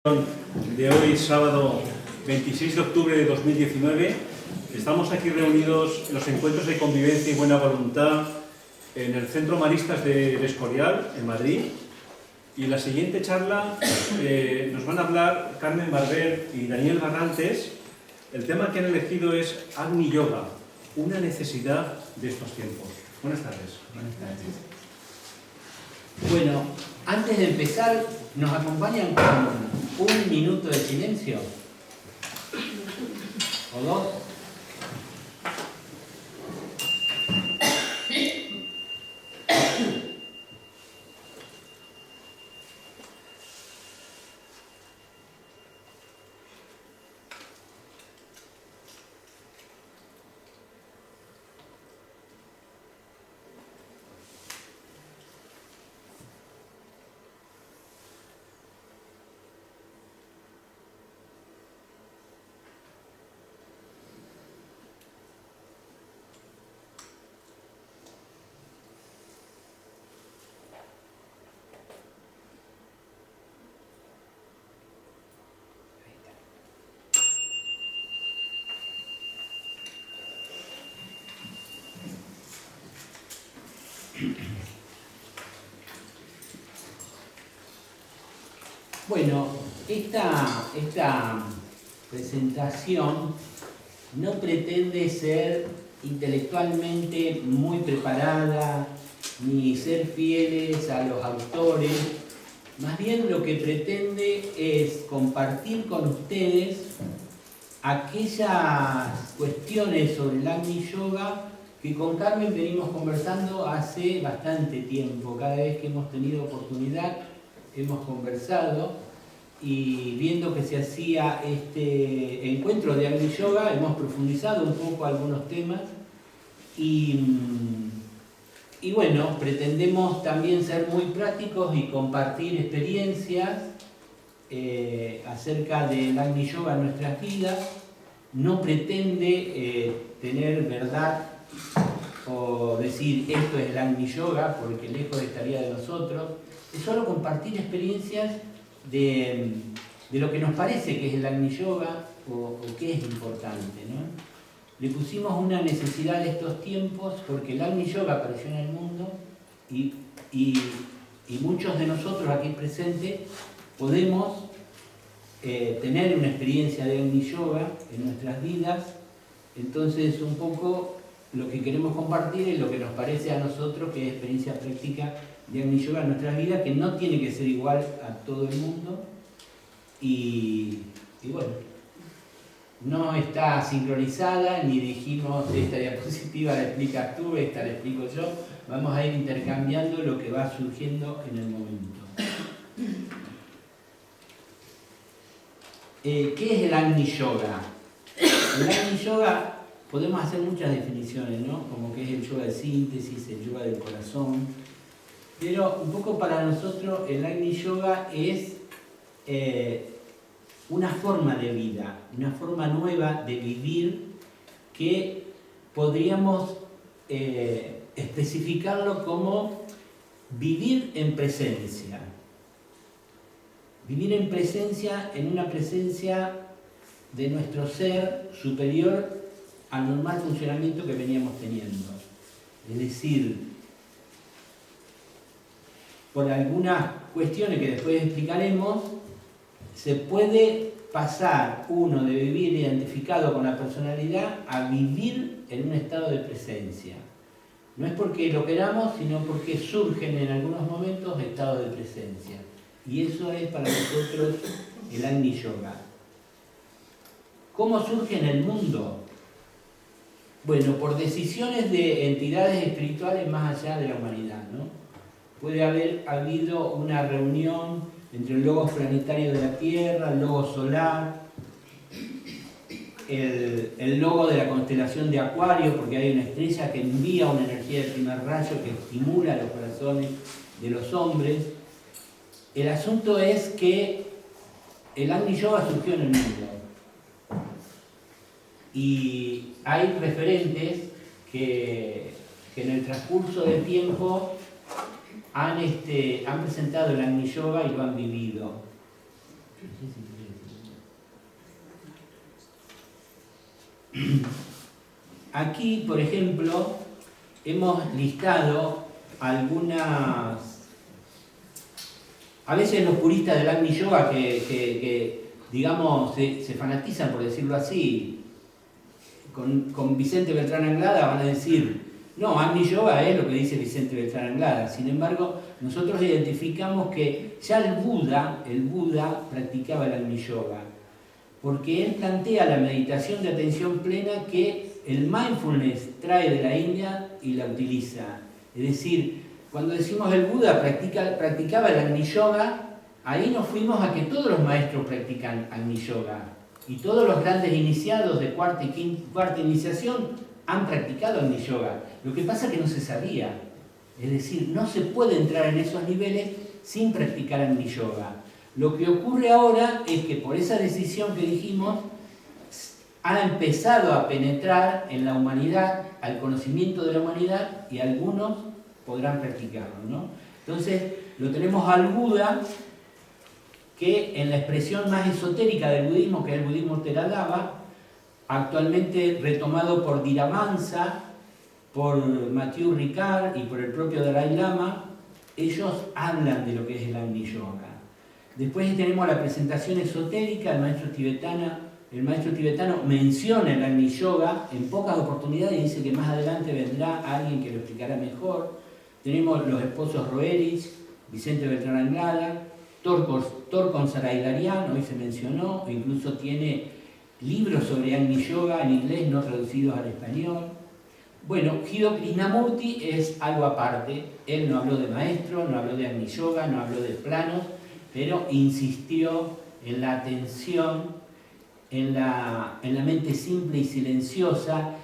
De hoy, sábado 26 de octubre de 2019, estamos aquí reunidos en los encuentros de convivencia y buena voluntad en el Centro Maristas de Escorial, en Madrid. Y en la siguiente charla nos van a hablar Carmen Barber y Daniel Barrantes. El tema que han elegido es Agni Yoga, una necesidad de estos tiempos. Buenas tardes. Buenas tardes. Bueno, antes de empezar, ¿nos acompañan con un minuto de silencio? ¿O dos? Bueno, esta presentación no pretende ser intelectualmente muy preparada, ni ser fieles a los autores. Más bien lo que pretende es compartir con ustedes aquellas cuestiones sobre el Agni Yoga que con Carmen venimos conversando hace bastante tiempo. Cada vez que hemos tenido oportunidad hemos conversado, y viendo que se hacía este encuentro de Agni Yoga hemos profundizado un poco algunos temas y bueno, pretendemos también ser muy prácticos y compartir experiencias acerca del Agni Yoga en nuestras vidas. No pretende tener verdad o decir esto es el Agni Yoga, porque lejos estaría de nosotros. Es solo compartir experiencias de lo que nos parece que es el Agni Yoga o que es importante, ¿no? Le pusimos una necesidad de estos tiempos porque el Agni Yoga apareció en el mundo y muchos de nosotros aquí presentes podemos tener una experiencia de Agni Yoga en nuestras vidas. Entonces un poco lo que queremos compartir es lo que nos parece a nosotros que es experiencia práctica de Agni Yoga en nuestras vidas, que no tiene que ser igual a todo el mundo y bueno, no está sincronizada, ni dijimos esta diapositiva la explicas tú, esta la explico yo. Vamos a ir intercambiando lo que va surgiendo en el momento. ¿Qué es el Agni Yoga? El Agni Yoga podemos hacer muchas definiciones, ¿no? Como que es el yoga de síntesis, el yoga del corazón. Pero un poco para nosotros el Agni Yoga es una forma de vida, una forma nueva de vivir que podríamos especificarlo como vivir en presencia. Vivir en presencia, en una presencia de nuestro ser superior al normal funcionamiento que veníamos teniendo. Es decir, por algunas cuestiones que después explicaremos, se puede pasar uno de vivir identificado con la personalidad a vivir en un estado de presencia. No es porque lo queramos, sino porque surgen en algunos momentos estados de presencia. Y eso es para nosotros el Agni Yoga. ¿Cómo surge en el mundo? Bueno, por decisiones de entidades espirituales más allá de la humanidad, ¿no? Puede haber habido una reunión entre el logos planetario de la Tierra, el logo solar, el logo de la constelación de Acuario, porque hay una estrella que envía una energía de primer rayo que estimula los corazones de los hombres. El asunto es que el Agni Yoga surgió en el mundo. Y hay referentes que en el transcurso del tiempo han presentado el Agni Yoga y lo han vivido. Aquí, por ejemplo, hemos listado algunas... A veces los puristas del Agni Yoga que digamos, se fanatizan, por decirlo así, con Vicente Beltrán Anglada van a decir, no, Agni Yoga es lo que dice Vicente Beltrán Anglada. Sin embargo, nosotros identificamos que ya el Buda practicaba el Agni Yoga, porque él plantea la meditación de atención plena que el mindfulness trae de la India y la utiliza. Es decir, cuando decimos el Buda practicaba el Agni Yoga, ahí nos fuimos a que todos los maestros practican Agni Yoga. Y todos los grandes iniciados de cuarta iniciación han practicado Agni Yoga. Lo que pasa es que no se sabía. Es decir, no se puede entrar en esos niveles sin practicar Agni Yoga. Lo que ocurre ahora es que por esa decisión que dijimos, ha empezado a penetrar en la humanidad, al conocimiento de la humanidad, y algunos podrán practicarlo, ¿no? Entonces, lo tenemos al Buda, que en la expresión más esotérica del budismo, que es el budismo Theravada, actualmente retomado por Dhiramansa, por Mathieu Ricard y por el propio Dalai Lama, ellos hablan de lo que es el Agni Yoga. Después tenemos la presentación esotérica, el maestro tibetano menciona el Agni Yoga en pocas oportunidades y dice que más adelante vendrá alguien que lo explicará mejor. Tenemos los esposos Roerich, Vicente Beltrán Anglada, Torkon Saraydarian, hoy se mencionó, o incluso tiene libros sobre Agni Yoga en inglés no traducidos al español. Bueno, Jiddu Krishnamurti es algo aparte. Él no habló de maestro, no habló de Agni Yoga, no habló de planos, pero insistió en la atención, en la mente simple y silenciosa.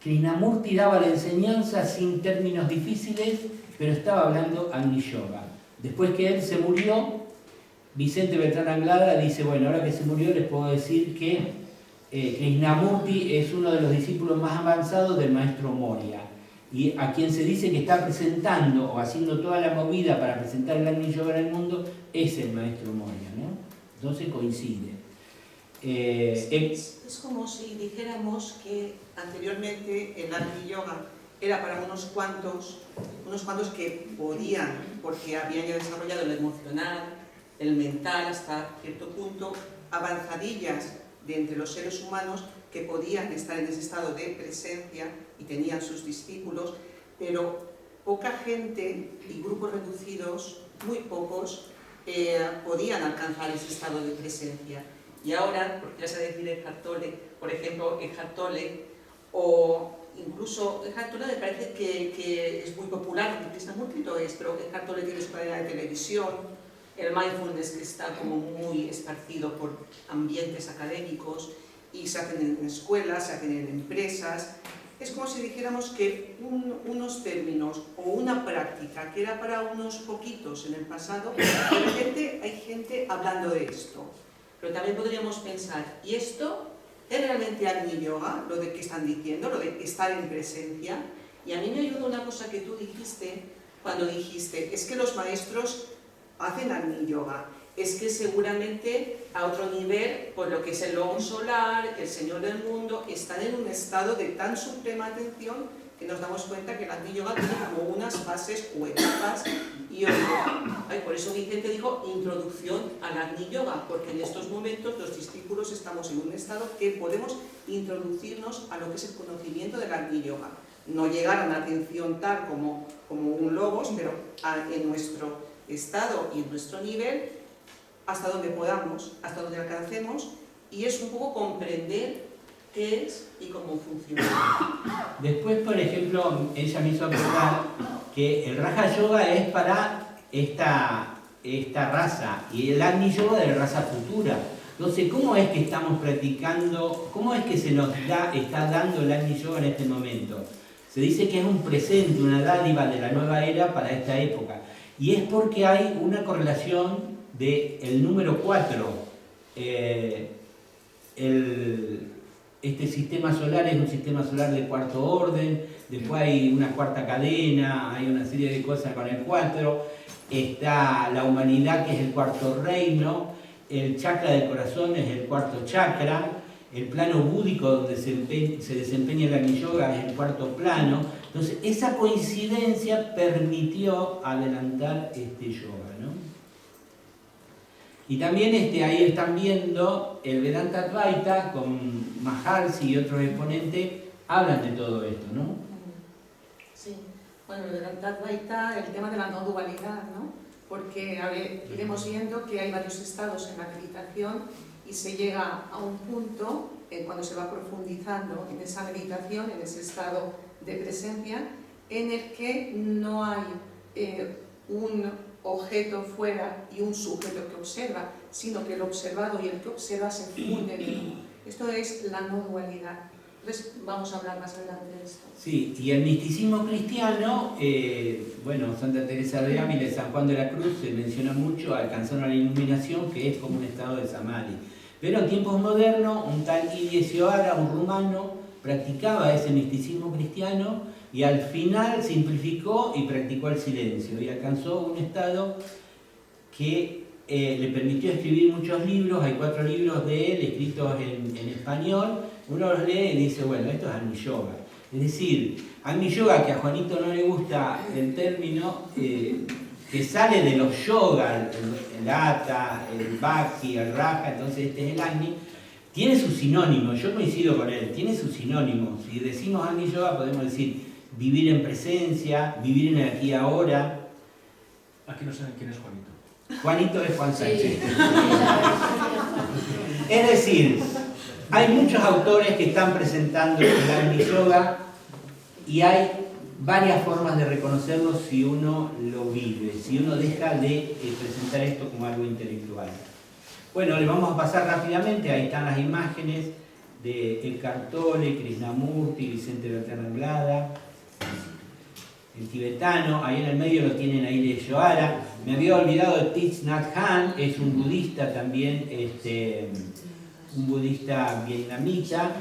Krishnamurti daba la enseñanza sin términos difíciles, pero estaba hablando Agni Yoga. Después que él se murió, Vicente Beltrán Anglada dice, bueno, ahora que se murió les puedo decir que Krishnamurti es uno de los discípulos más avanzados del maestro Moria, y a quien se dice que está presentando o haciendo toda la movida para presentar el Agni Yoga en el mundo es el maestro Moria, ¿no? Entonces coincide. Es como si dijéramos que anteriormente el Agni Yoga era para unos cuantos que podían, porque habían ya desarrollado el emocional, el mental hasta cierto punto, avanzadillas de entre los seres humanos que podían estar en ese estado de presencia y tenían sus discípulos, pero poca gente y grupos reducidos, muy pocos, podían alcanzar ese estado de presencia. Y ahora, porque ya se decide Eckhart Tolle, por ejemplo, Eckhart Tolle, o incluso Eckhart Tolle me parece que es muy popular, Krishnamurti lo es, pero Eckhart Tolle tiene su cadena de televisión, el mindfulness que está como muy esparcido por ambientes académicos y se hacen en escuelas, se hacen en empresas. Es como si dijéramos que unos términos o una práctica que era para unos poquitos en el pasado, de repente hay gente hablando de esto. Pero también podríamos pensar, ¿y esto es realmente Agni Yoga? Lo de que están diciendo, lo de estar en presencia. Y a mí me ayuda una cosa que tú dijiste cuando dijiste, es que los maestros hacen Agni Yoga. Es que seguramente a otro nivel, por lo que es el lobo solar, el Señor del mundo, están en un estado de tan suprema atención que nos damos cuenta que el Agni Yoga tiene como unas fases o etapas. Y por eso Vicente dijo introducción al Agni Yoga, porque en estos momentos los discípulos estamos en un estado que podemos introducirnos a lo que es el conocimiento del Agni Yoga. No llegar a una atención tal como un logos, pero en nuestro estado y en nuestro nivel, hasta donde podamos, hasta donde alcancemos, y es un poco comprender qué es y cómo funciona. Después, por ejemplo, ella me hizo acordar que el Raja Yoga es para esta raza y el Agni Yoga de la raza futura. Entonces, ¿cómo es que estamos practicando, cómo es que se nos está dando el Agni Yoga en este momento? Se dice que es un presente, una dádiva de la nueva era para esta época. Y es porque hay una correlación del número 4. Este sistema solar es un sistema solar de cuarto orden, después hay una cuarta cadena, hay una serie de cosas con el 4. está la humanidad, que es el cuarto reino, el chakra del corazón es el cuarto chakra, el plano búdico donde se desempeña el Agni Yoga es el cuarto plano. Entonces, esa coincidencia permitió adelantar este yoga, ¿no? Y también ahí están viendo el Vedanta Advaita con Maharshi y otros exponentes, hablan de todo esto, ¿no? Sí, bueno, el Vedanta Advaita, el tema de la no dualidad, ¿no? Porque iremos viendo que hay varios estados en la meditación y se llega a un punto, cuando se va profundizando en esa meditación, en ese estado de presencia, en el que no hay un objeto fuera y un sujeto que observa, sino que el observado y el que observa se funden en uno. Esto es la no dualidad. Entonces vamos a hablar más adelante de esto. Sí, y el misticismo cristiano, bueno, Santa Teresa de Ávila y San Juan de la Cruz se menciona mucho, alcanzaron la iluminación, que es como un estado de samadhi. Pero en tiempos modernos, un tal Iliesioara, un rumano, practicaba ese misticismo cristiano y al final simplificó y practicó el silencio y alcanzó un estado que le permitió escribir muchos libros. Hay 4 libros de él escritos en español. Uno los lee y dice, bueno, esto es Agni Yoga. Es decir, Agni Yoga, que a Juanito no le gusta el término, que sale de los yoga, el Hatha, el Bhakti, el Raja, entonces este es el Agni, tiene su sinónimo. Yo coincido con él, tiene su sinónimo. Si decimos Agni Yoga podemos decir vivir en presencia, vivir en el aquí y ahora. Aquí no saben quién es Juanito. Juanito es Juan Sánchez. Sí. Es decir, hay muchos autores que están presentando el Agni Yoga y hay varias formas de reconocerlo si uno lo vive, si uno deja de presentar esto como algo intelectual. Bueno, le vamos a pasar rápidamente, ahí están las imágenes de Eckhart Tolle, Krishnamurti, Vicente Bertrán Anglada, el tibetano, ahí en el medio lo tienen ahí de Yoara. Me había olvidado de Thich Nhat Hanh, es un budista también, un budista vietnamita.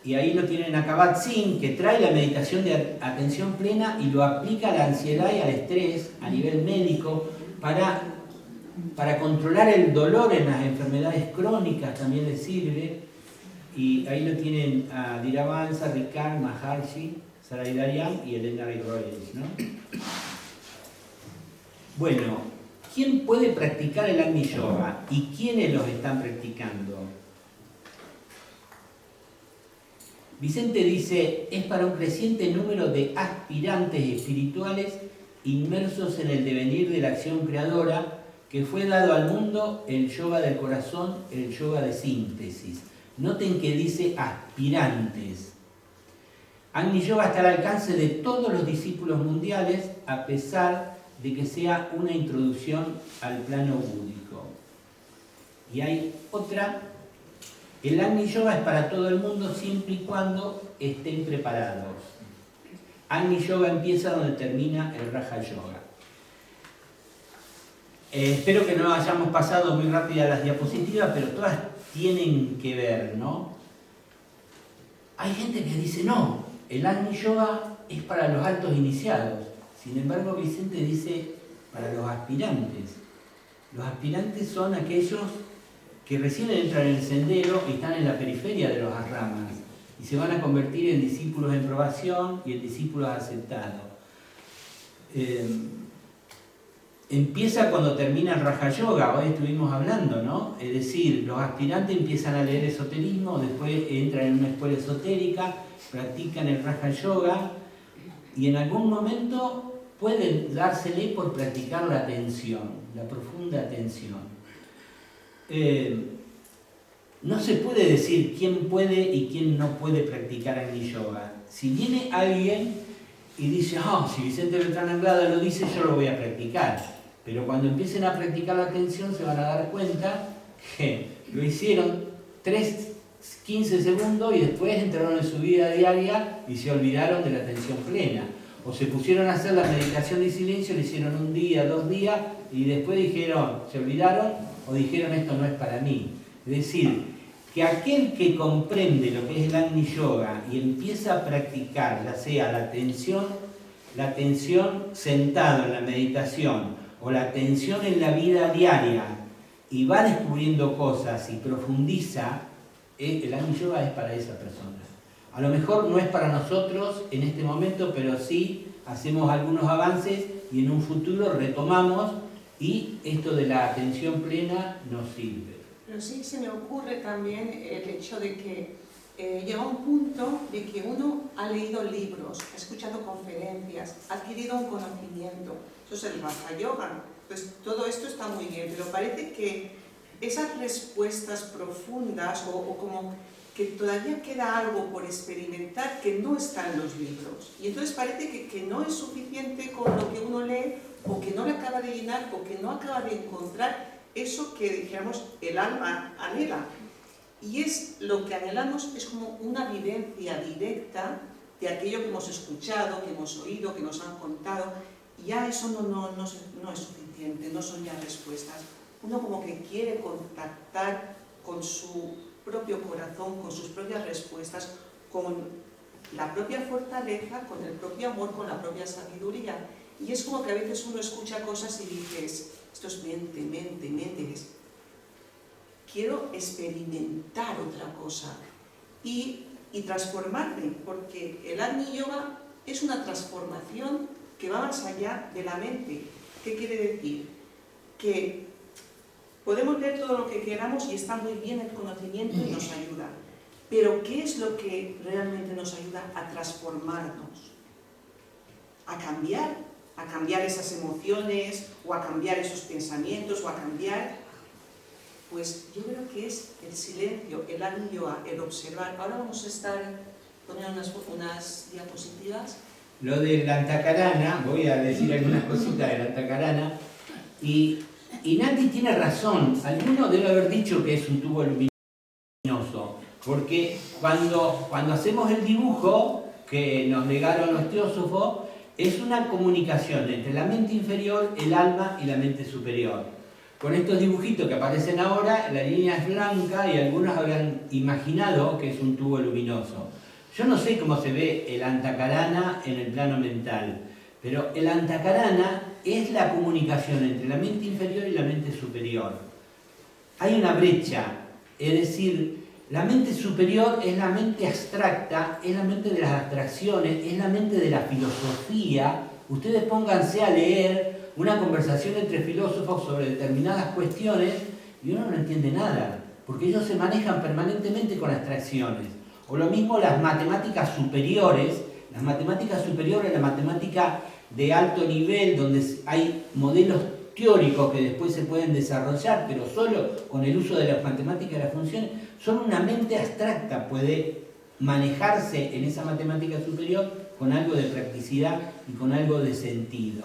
Y ahí lo tienen a Kabat Zinn, que trae la meditación de atención plena y lo aplica a la ansiedad y al estrés a nivel médico para controlar el dolor en las enfermedades crónicas, también le sirve. Y ahí lo tienen a Dhiravansa, Ricard, Maharshi, Sarai Dayan y Elena Royals, ¿no? Bueno, ¿quién puede practicar el Agni Yoga y quiénes los están practicando? Vicente dice, es para un creciente número de aspirantes espirituales inmersos en el devenir de la acción creadora que fue dado al mundo el yoga del corazón, el yoga de síntesis. Noten que dice aspirantes. Agni Yoga está al alcance de todos los discípulos mundiales, a pesar de que sea una introducción al plano búdico. Y hay otra. El Agni Yoga es para todo el mundo siempre y cuando estén preparados. Agni Yoga empieza donde termina el Raja Yoga. Espero que no hayamos pasado muy rápido las diapositivas, pero todas tienen que ver, ¿no? Hay gente que dice, no, el Agni Yoga es para los altos iniciados. Sin embargo, Vicente dice, para los aspirantes. Los aspirantes son aquellos que recién entran en el sendero y están en la periferia de los ashramas y se van a convertir en discípulos en probación y en discípulos aceptados. Empieza cuando termina el Raja Yoga, hoy estuvimos hablando, ¿no? Es decir, los aspirantes empiezan a leer esoterismo, después entran en una escuela esotérica, practican el Raja Yoga y en algún momento pueden dársele por practicar la atención, la profunda atención. No se puede decir quién puede y quién no puede practicar Agni Yoga. Si viene alguien y dice, si Vicente Bertrán Anglada lo dice, yo lo voy a practicar. Pero cuando empiecen a practicar la atención se van a dar cuenta que lo hicieron 15 segundos y después entraron en su vida diaria y se olvidaron de la atención plena. O se pusieron a hacer la meditación de silencio, lo hicieron 1 día, 2 días y después dijeron, se olvidaron o dijeron esto no es para mí. Es decir, que aquel que comprende lo que es el Agni Yoga y empieza a practicar, ya sea la atención, la atención sentado en la meditación o la atención en la vida diaria y va descubriendo cosas y profundiza, el Agni Yoga es para esa persona. A lo mejor no es para nosotros en este momento, pero sí hacemos algunos avances y en un futuro retomamos y esto de la atención plena nos sirve. Pero sí se me ocurre también el hecho de que llega un punto de que uno ha leído libros, ha escuchado conferencias, ha adquirido un conocimiento. Eso es el Raja Yoga. Pues todo esto está muy bien, pero parece que esas respuestas profundas o como que todavía queda algo por experimentar que no está en los libros. Y entonces parece que no es suficiente con lo que uno lee o que no le acaba de llenar o que no acaba de encontrar eso que, dijéramos, el alma anhela. Y es lo que anhelamos, es como una vivencia directa de aquello que hemos escuchado, que hemos oído, que nos han contado. Y ya eso no es suficiente, no son ya respuestas. Uno como que quiere contactar con su propio corazón, con sus propias respuestas, con la propia fortaleza, con el propio amor, con la propia sabiduría. Y es como que a veces uno escucha cosas y dices, esto es mente, quiero experimentar otra cosa y transformarme, porque el Agni Yoga es una transformación que va más allá de la mente. ¿Qué quiere decir? Que podemos leer todo lo que queramos y está muy bien el conocimiento y nos ayuda, pero ¿qué es lo que realmente nos ayuda a transformarnos? A cambiar esas emociones, o a cambiar esos pensamientos, o a cambiar, pues yo creo que es el silencio, el Agni Yoga, el observar. Ahora vamos a estar poniendo unas diapositivas. Lo del Antakarana, voy a decir algunas cositas del Antakarana, y Nati tiene razón. Alguno debe haber dicho que es un tubo luminoso, porque cuando hacemos el dibujo que nos legaron los teósofos, es una comunicación entre la mente inferior, el alma y la mente superior. Con estos dibujitos que aparecen ahora, la línea es blanca y algunos habrán imaginado que es un tubo luminoso. Yo no sé cómo se ve el Antakarana en el plano mental, pero el Antakarana es la comunicación entre la mente inferior y la mente superior. Hay una brecha, es decir, la mente superior es la mente abstracta, es la mente de las abstracciones, es la mente de la filosofía. Ustedes pónganse a leer una conversación entre filósofos sobre determinadas cuestiones y uno no entiende nada, porque ellos se manejan permanentemente con abstracciones. O lo mismo las matemáticas superiores, la matemática de alto nivel, donde hay modelos teóricos que después se pueden desarrollar, pero solo con el uso de las matemáticas de las funciones, son una mente abstracta, puede manejarse en esa matemática superior con algo de practicidad y con algo de sentido.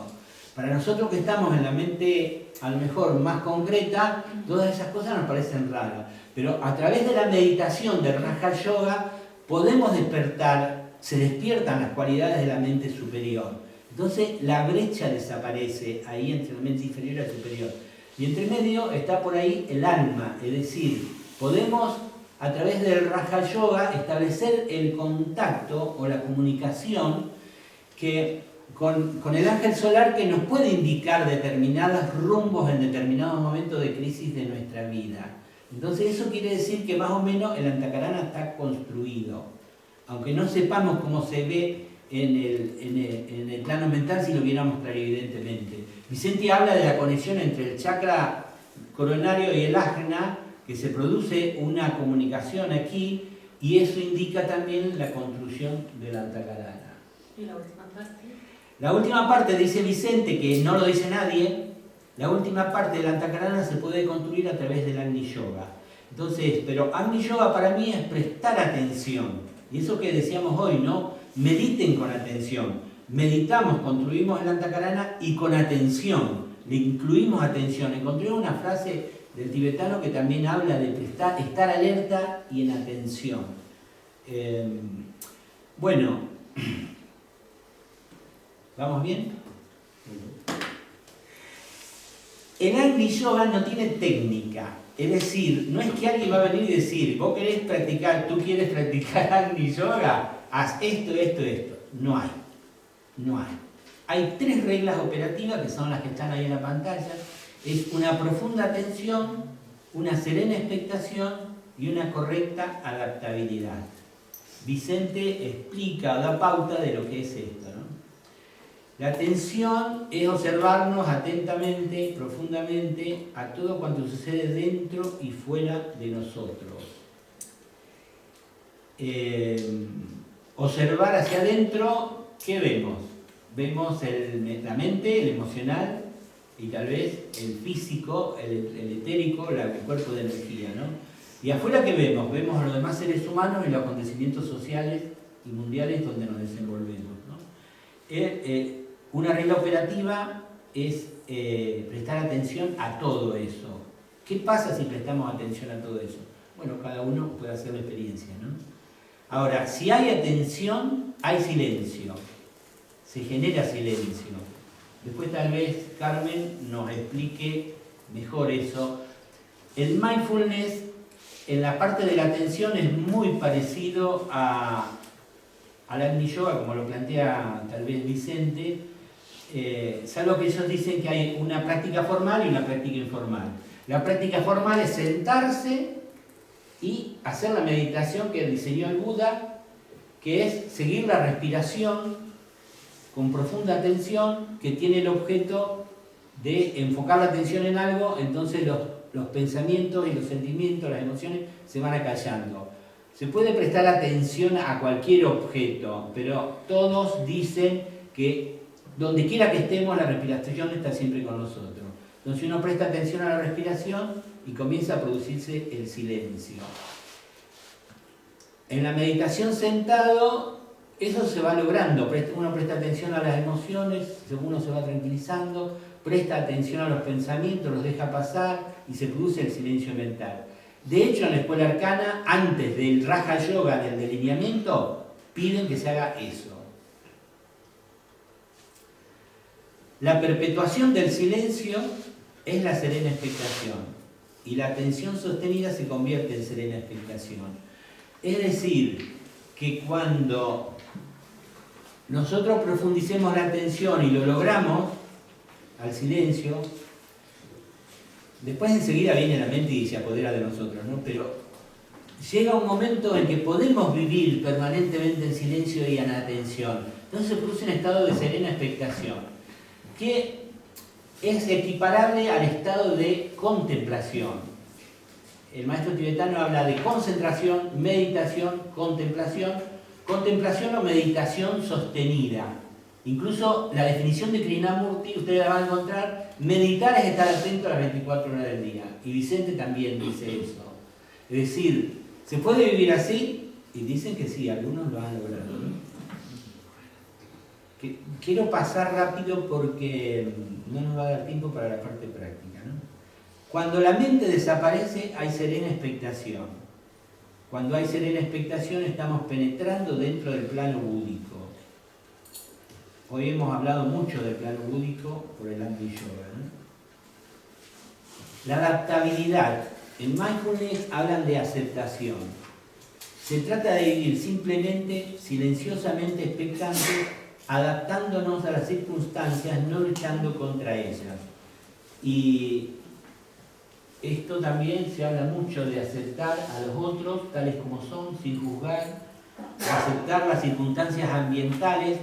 Para nosotros que estamos en la mente a lo mejor más concreta, todas esas cosas nos parecen raras, pero a través de la meditación del Raja Yoga podemos despertar, se despiertan las cualidades de la mente superior. Entonces la brecha desaparece ahí entre la mente inferior y la superior. Y entre medio está por ahí el alma, es decir, podemos a través del Raja Yoga establecer el contacto o la comunicación con el ángel solar que nos puede indicar determinados rumbos en determinados momentos de crisis de nuestra vida. Entonces eso quiere decir que más o menos el Antakarana está construido. Aunque no sepamos cómo se ve en el plano mental si lo viéramos clarividentemente. Vicente habla de la conexión entre el chakra coronario y el ajna, que se produce una comunicación aquí y eso indica también la construcción del Antakarana. ¿Y la última parte? La última parte, dice Vicente, que no lo dice nadie, la última parte del Antakarana se puede construir a través del Agni Yoga. Entonces, pero Agni Yoga para mí es prestar atención. Y eso que decíamos hoy, ¿no? Mediten con atención. Meditamos, construimos el Antakarana y con atención. Le incluimos atención. Encontré una frase del tibetano que también habla de estar alerta y en atención. Bueno, ¿vamos bien? El Agni Yoga no tiene técnica. Es decir, no es que alguien va a venir y decir, vos querés practicar, tú quieres practicar Agni Yoga, haz esto, esto, esto. No hay. hay 3 reglas operativas que son las que están ahí en la pantalla. Es una profunda atención, una serena expectación y una correcta adaptabilidad. Vicente explica o da pauta de lo que es esto, ¿no? La atención es observarnos atentamente, profundamente, a todo cuanto sucede dentro y fuera de nosotros. Observar hacia adentro, ¿qué vemos? Vemos la mente, el emocional y tal vez el físico, el etérico, el cuerpo de energía, ¿no? Y afuera, ¿qué vemos? Vemos a los demás seres humanos y los acontecimientos sociales y mundiales donde nos desenvolvemos, ¿no? Una regla operativa es prestar atención a todo eso. ¿Qué pasa si prestamos atención a todo eso? Bueno, cada uno puede hacer la experiencia, ¿no? Ahora, si hay atención, hay silencio. Se genera silencio. Después tal vez Carmen nos explique mejor eso. El mindfulness en la parte de la atención es muy parecido al Agni Yoga, como lo plantea tal vez Vicente, salvo que ellos dicen que hay una práctica formal y una práctica informal. La práctica formal es sentarse y hacer la meditación que diseñó el Buda, que es seguir la respiración con profunda atención, que tiene el objeto de enfocar la atención en algo, entonces los pensamientos y los sentimientos, las emociones se van acallando. Se puede prestar atención a cualquier objeto, pero todos dicen que donde quiera que estemos, la respiración está siempre con nosotros. Entonces uno presta atención a la respiración y comienza a producirse el silencio. En la meditación sentado, eso se va logrando. Uno presta atención a las emociones, uno se va tranquilizando, presta atención a los pensamientos, los deja pasar y se produce el silencio mental. De hecho, en la escuela arcana, antes del Raja Yoga, del delineamiento, piden que se haga eso. La perpetuación del silencio es la serena expectación y la atención sostenida se convierte en serena expectación. Es decir, que cuando nosotros profundicemos la atención y lo logramos al silencio, después enseguida viene la mente y se apodera de nosotros, ¿no? Pero llega un momento en que podemos vivir permanentemente en silencio y en atención. Entonces se produce un estado de serena expectación, que es equiparable al estado de contemplación. El maestro tibetano habla de concentración, meditación, contemplación o meditación sostenida. Incluso la definición de Krishnamurti, ustedes la van a encontrar, meditar es estar atento a las 24 horas del día. Y Vicente también dice eso. Es decir, ¿se puede vivir así? Y dicen que sí, algunos lo han logrado, ¿no? Quiero pasar rápido porque no nos va a dar tiempo para la parte práctica, ¿no? Cuando la mente desaparece, hay serena expectación. Cuando hay serena expectación, estamos penetrando dentro del plano búdico. Hoy hemos hablado mucho del plano búdico por el Agni Yoga, ¿no? La adaptabilidad. En mindfulness hablan de aceptación. Se trata de vivir simplemente, silenciosamente expectantes, adaptándonos a las circunstancias, no luchando contra ellas. Y esto también se habla mucho de aceptar a los otros tales como son, sin juzgar, aceptar las circunstancias ambientales,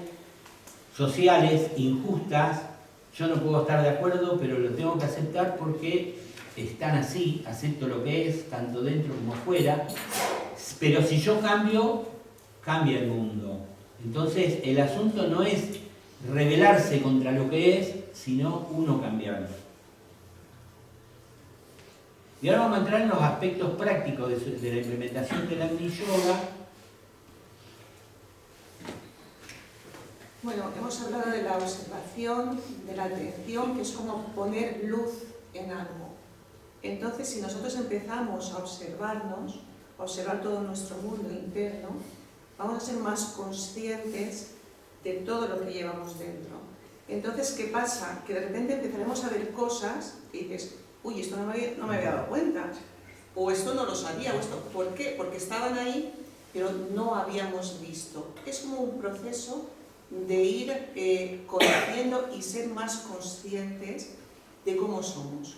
sociales, injustas. Yo no puedo estar de acuerdo, pero lo tengo que aceptar porque están así, acepto lo que es, tanto dentro como fuera. Pero si yo cambio, cambia el mundo. Entonces el asunto no es rebelarse contra lo que es, sino uno cambiarlo. Y ahora vamos a entrar en los aspectos prácticos de la implementación del Agni Yoga. Bueno, hemos hablado de la observación, de la atención, que es como poner luz en algo. Entonces, si nosotros empezamos a observarnos, a observar todo nuestro mundo interno, vamos a ser más conscientes de todo lo que llevamos dentro. Entonces, ¿qué pasa? Que de repente empezaremos a ver cosas y dices, uy, esto no me había dado cuenta, o esto no lo sabía, o esto, ¿por qué? Porque estaban ahí, pero no habíamos visto. Es como un proceso de ir conociendo y ser más conscientes de cómo somos,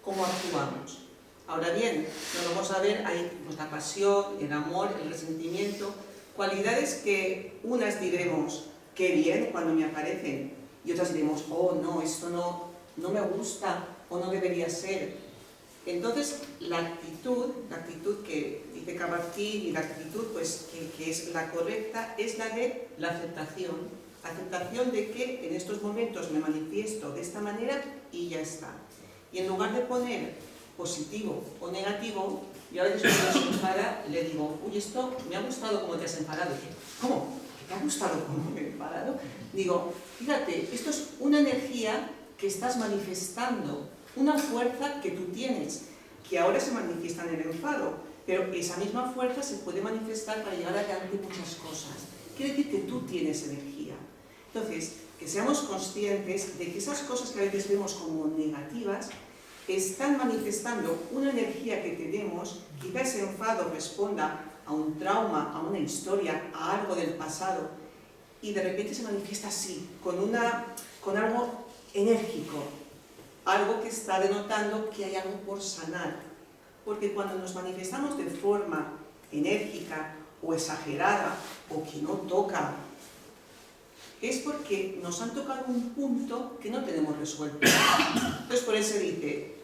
cómo actuamos. Ahora bien, nos vamos a ver, hay pues, la pasión, el amor, el resentimiento, cualidades que unas diremos, qué bien cuando me aparecen, y otras diremos, oh no, esto no me gusta o no debería ser. Entonces, la actitud que dice Cabartí y la actitud pues, que es la correcta es la de la aceptación de que en estos momentos me manifiesto de esta manera y ya está. Y en lugar de poner positivo o negativo, yo a veces cuando se enfada le digo, uy, esto me ha gustado cómo te has enfadado. ¿Cómo? ¿Te ha gustado cómo me he enfadado? Digo, fíjate, esto es una energía que estás manifestando, una fuerza que tú tienes, que ahora se manifiesta en el enfado, pero esa misma fuerza se puede manifestar para llevar adelante muchas cosas. Quiere decir que tú tienes energía. Entonces, que seamos conscientes de que esas cosas que a veces vemos como negativas están manifestando una energía que tenemos, quizá ese enfado responda a un trauma, a una historia, a algo del pasado, y de repente se manifiesta así, con algo enérgico, algo que está denotando que hay algo por sanar. Porque cuando nos manifestamos de forma enérgica o exagerada, o que no toca, es porque nos han tocado un punto que no tenemos resuelto. Entonces por eso se dice,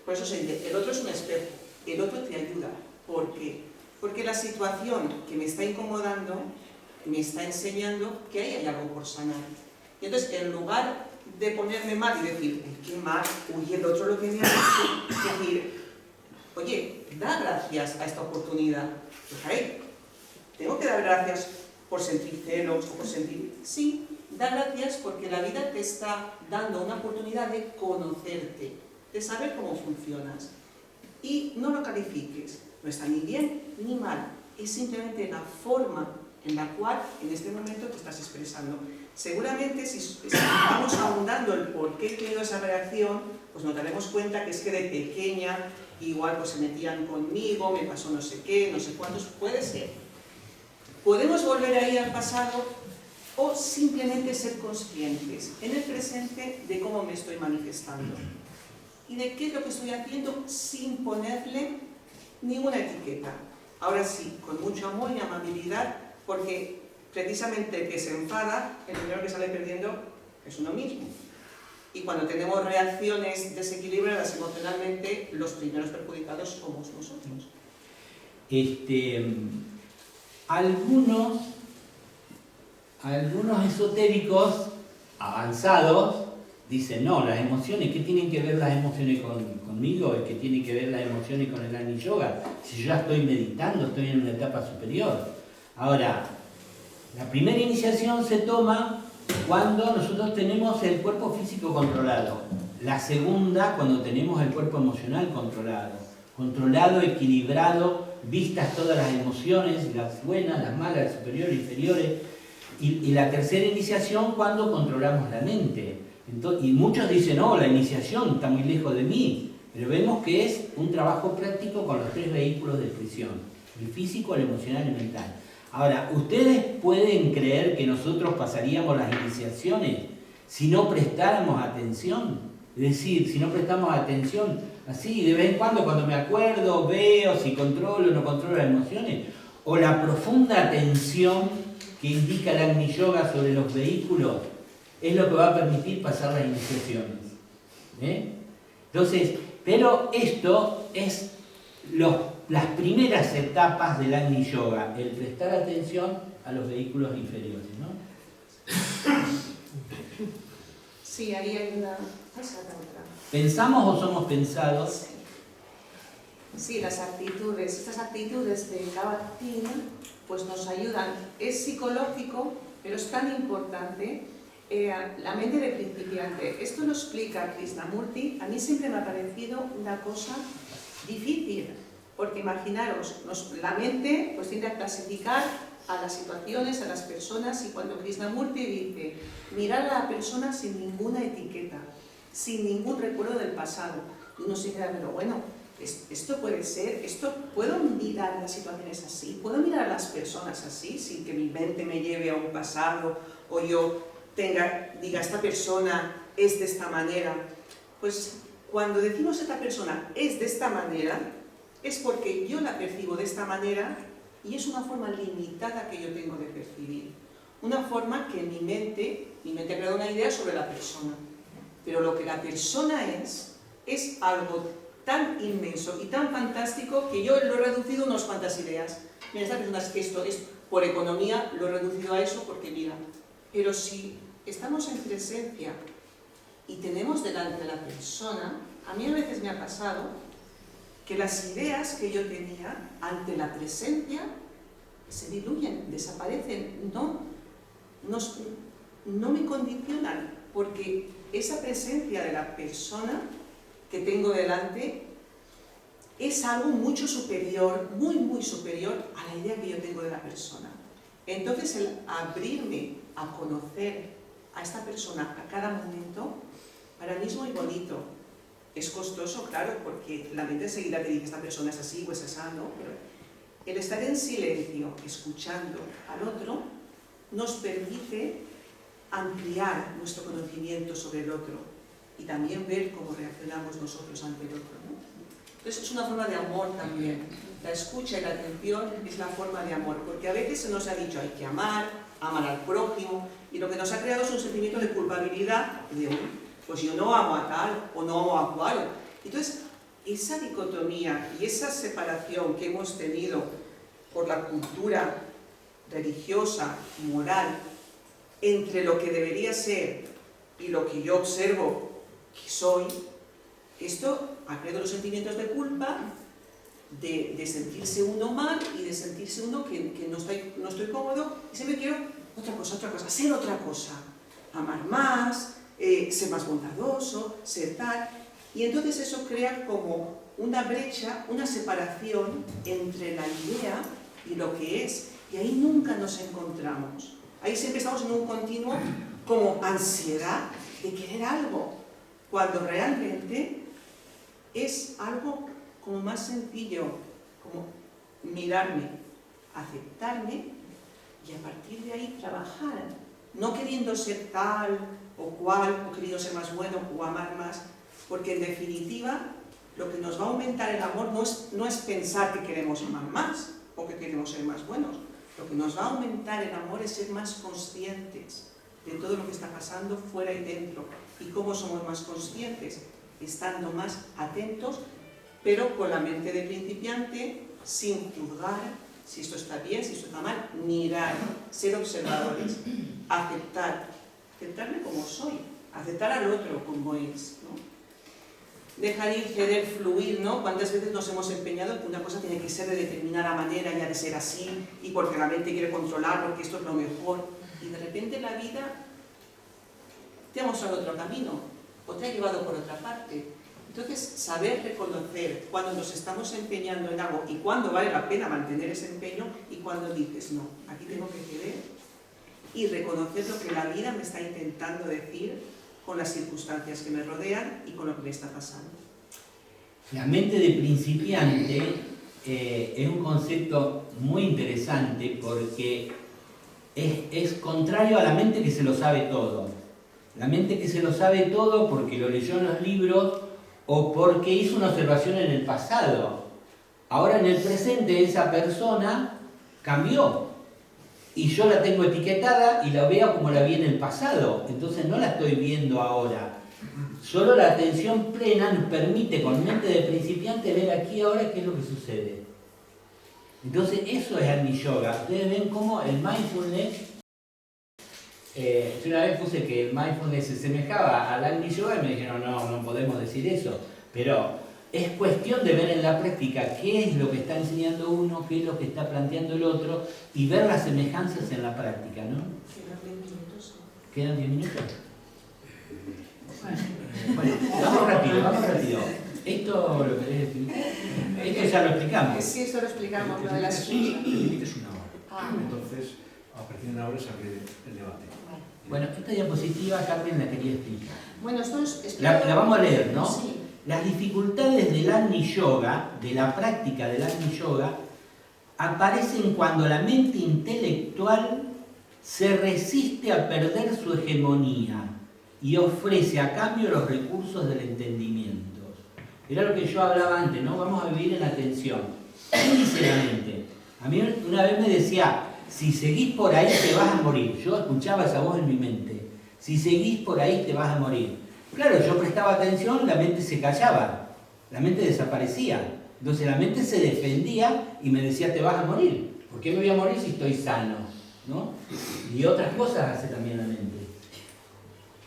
el otro es un espejo, el otro te ayuda. ¿Por qué? Porque la situación que me está incomodando me está enseñando que ahí hay algo por sanar. Y entonces, en lugar de ponerme mal y decir, qué mal, uy, el otro lo que me ha hecho, decir, oye, da gracias a esta oportunidad. Pues ahí, tengo que dar gracias por sentir celos o por sentir... Sí, da gracias porque la vida te está dando una oportunidad de conocerte, de saber cómo funcionas. Y no lo califiques, no está ni bien ni mal, es simplemente la forma en la cual en este momento te estás expresando. Seguramente si vamos ahondando el por qué he tenido esa reacción, pues nos daremos cuenta que es que de pequeña igual pues se metían conmigo, me pasó no sé qué, no sé cuántos, puede ser. Podemos volver ahí al pasado o simplemente ser conscientes en el presente de cómo me estoy manifestando y de qué es lo que estoy haciendo sin ponerle ninguna etiqueta. Ahora sí, con mucho amor y amabilidad, porque precisamente el que se enfada, el primero que sale perdiendo es uno mismo. Y cuando tenemos reacciones desequilibradas emocionalmente, los primeros perjudicados somos nosotros. Algunos esotéricos avanzados dicen, no, las emociones, ¿qué tienen que ver las emociones conmigo? ¿Qué tienen que ver las emociones con el Agni Yoga? Si yo ya estoy meditando, estoy en una etapa superior. Ahora, la primera iniciación se toma cuando nosotros tenemos el cuerpo físico controlado. La segunda, cuando tenemos el cuerpo emocional controlado, equilibrado, vistas todas las emociones, las buenas, las malas, las superiores, inferiores. Y la tercera iniciación cuando controlamos la mente. Entonces, y muchos dicen, no, la iniciación está muy lejos de mí. Pero vemos que es un trabajo práctico con los tres vehículos de expresión: el físico, el emocional y el mental. Ahora, ¿ustedes pueden creer que nosotros pasaríamos las iniciaciones si no prestáramos atención? Es decir, si no prestamos atención, así, de vez en cuando me acuerdo, veo si controlo o no controlo las emociones. O la profunda atención que indica el Agni Yoga sobre los vehículos es lo que va a permitir pasar las iniciaciones. Entonces, pero esto es las primeras etapas del Agni Yoga, el prestar atención a los vehículos inferiores, ¿no? Sí, ahí hay una... ¿Pensamos o somos pensados? Sí, las actitudes, estas actitudes de Kabat-Zinn pues nos ayudan. Es psicológico, pero es tan importante. La mente de principiante. Esto lo explica Krishnamurti. A mí siempre me ha parecido una cosa difícil, porque imaginaros, la mente pues tiende a clasificar a las situaciones, a las personas, y cuando Krishnamurti dice mirar a la persona sin ninguna etiqueta, sin ningún recuerdo del pasado, uno se queda, pero bueno, esto puede ser, puedo mirar las situaciones así, puedo mirar a las personas así, sin que mi mente me lleve a un pasado, o yo diga esta persona es de esta manera. Pues cuando decimos esta persona es de esta manera, es porque yo la percibo de esta manera y es una forma limitada que yo tengo de percibir. Una forma que en mi mente ha creado una idea sobre la persona. Pero lo que la persona es algo tan inmenso y tan fantástico que yo lo he reducido a unas cuantas ideas. Mira, esta persona es que esto es por economía, lo he reducido a eso porque mira. Pero si estamos en presencia y tenemos delante a la persona, a mí a veces me ha pasado que las ideas que yo tenía ante la presencia se diluyen, desaparecen, no me condicionan, porque esa presencia de la persona que tengo delante es algo mucho superior, muy superior a la idea que yo tengo de la persona. Entonces el abrirme a conocer a esta persona a cada momento, para mí es muy bonito. Es costoso, claro, porque la mente enseguida te dice esta persona es así o es esa, ¿no? Pero el estar en silencio, escuchando al otro, nos permite ampliar nuestro conocimiento sobre el otro y también ver cómo reaccionamos nosotros ante el otro, ¿no? Entonces es una forma de amor también. La escucha y la atención es la forma de amor, porque a veces se nos ha dicho hay que amar al prójimo, y lo que nos ha creado es un sentimiento de culpabilidad, de pues yo no amo a tal o no amo a cual. Entonces, esa dicotomía y esa separación que hemos tenido por la cultura religiosa, moral, entre lo que debería ser y lo que yo observo que soy, esto ha creado los sentimientos de culpa, de sentirse uno mal y de sentirse uno que no estoy cómodo y siempre quiero otra cosa, ser otra cosa, amar más, ser más bondadoso, ser tal. Y entonces eso crea como una brecha, una separación entre la idea y lo que es. Y ahí nunca nos encontramos. Ahí siempre estamos en un continuo como ansiedad de querer algo, cuando realmente es algo como más sencillo, como mirarme, aceptarme y a partir de ahí trabajar, no queriendo ser tal o cual, o queriendo ser más bueno o amar más, porque en definitiva lo que nos va a aumentar el amor no es pensar que queremos amar más o que queremos ser más buenos. Lo que nos va a aumentar el amor es ser más conscientes de todo lo que está pasando fuera y dentro. ¿Y cómo somos más conscientes? Estando más atentos, pero con la mente de principiante, sin juzgar si esto está bien, si esto está mal, mirar, ser observadores, aceptarme como soy, aceptar al otro como es, ¿no? Dejar ir, ceder, fluir, ¿no? ¿Cuántas veces nos hemos empeñado en que una cosa tiene que ser de determinada manera y ha de ser así, y porque la mente quiere controlar, porque esto es lo mejor, y de repente la vida te ha mostrado otro camino, o te ha llevado por otra parte. Entonces, saber reconocer cuando nos estamos empeñando en algo y cuándo vale la pena mantener ese empeño y cuando dices, no, aquí tengo que ceder, y reconocer lo que la vida me está intentando decir con las circunstancias que me rodean y con lo que me está pasando. La mente de principiante es un concepto muy interesante porque es contrario a la mente que se lo sabe todo. La mente que se lo sabe todo porque lo leyó en los libros o porque hizo una observación en el pasado. Ahora en el presente esa persona cambió y yo la tengo etiquetada y la veo como la vi en el pasado, entonces no la estoy viendo ahora. Solo la atención plena nos permite con mente de principiante ver aquí ahora qué es lo que sucede. Entonces eso es Agni Yoga. Ustedes ven cómo el mindfulness, yo una vez puse que el mindfulness se semejaba al Agni Yoga y me dijeron no podemos decir eso, pero es cuestión de ver en la práctica qué es lo que está enseñando uno, qué es lo que está planteando el otro y ver las semejanzas en la práctica, ¿no? Quedan 10 minutos. ¿Quedan 10 minutos? Bueno, vamos rápido. ¿Esto lo querés explicar? Esto ya lo explicamos. Sí, esto lo explicamos, lo de las El límite es una hora. Ah. Entonces, a partir de una hora se abre el debate. Bueno, esta diapositiva Carmen la quería explicar. Bueno, esto es... La vamos a leer, ¿no? Sí. Las dificultades del Agni Yoga, de la práctica del Agni Yoga, aparecen cuando la mente intelectual se resiste a perder su hegemonía y ofrece a cambio los recursos del entendimiento. Era lo que yo hablaba antes, ¿no? Vamos a vivir en atención. Sinceramente, a mí una vez me decía, si seguís por ahí te vas a morir. Yo escuchaba esa voz en mi mente. Si seguís por ahí te vas a morir. Claro, yo prestaba atención, la mente se callaba, la mente desaparecía. Entonces la mente se defendía y me decía, te vas a morir. ¿Por qué me voy a morir si estoy sano? ¿No? Y otras cosas hace también la mente.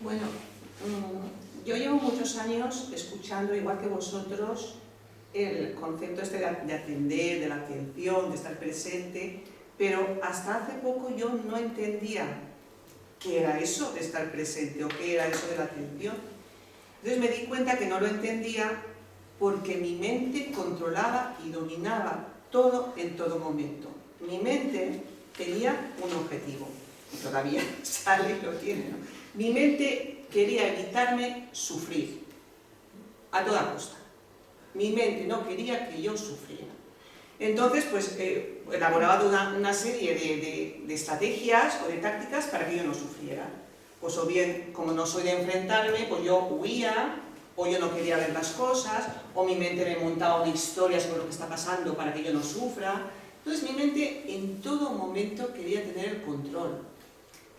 Bueno, yo llevo muchos años escuchando, igual que vosotros, el concepto este de atender, de la atención, de estar presente, pero hasta hace poco yo no entendía qué era eso de estar presente o qué era eso de la atención. Entonces me di cuenta que no lo entendía porque mi mente controlaba y dominaba todo en todo momento. Mi mente tenía un objetivo, y todavía sale y lo tiene, ¿no? Mi mente quería evitarme sufrir, a toda costa. Mi mente no quería que yo sufriera. Entonces, pues, elaboraba una serie de estrategias o de tácticas para que yo no sufriera. Pues o bien, como no soy de enfrentarme, pues yo huía, o yo no quería ver las cosas, o mi mente me montaba una historia sobre lo que está pasando para que yo no sufra. Entonces mi mente en todo momento quería tener el control.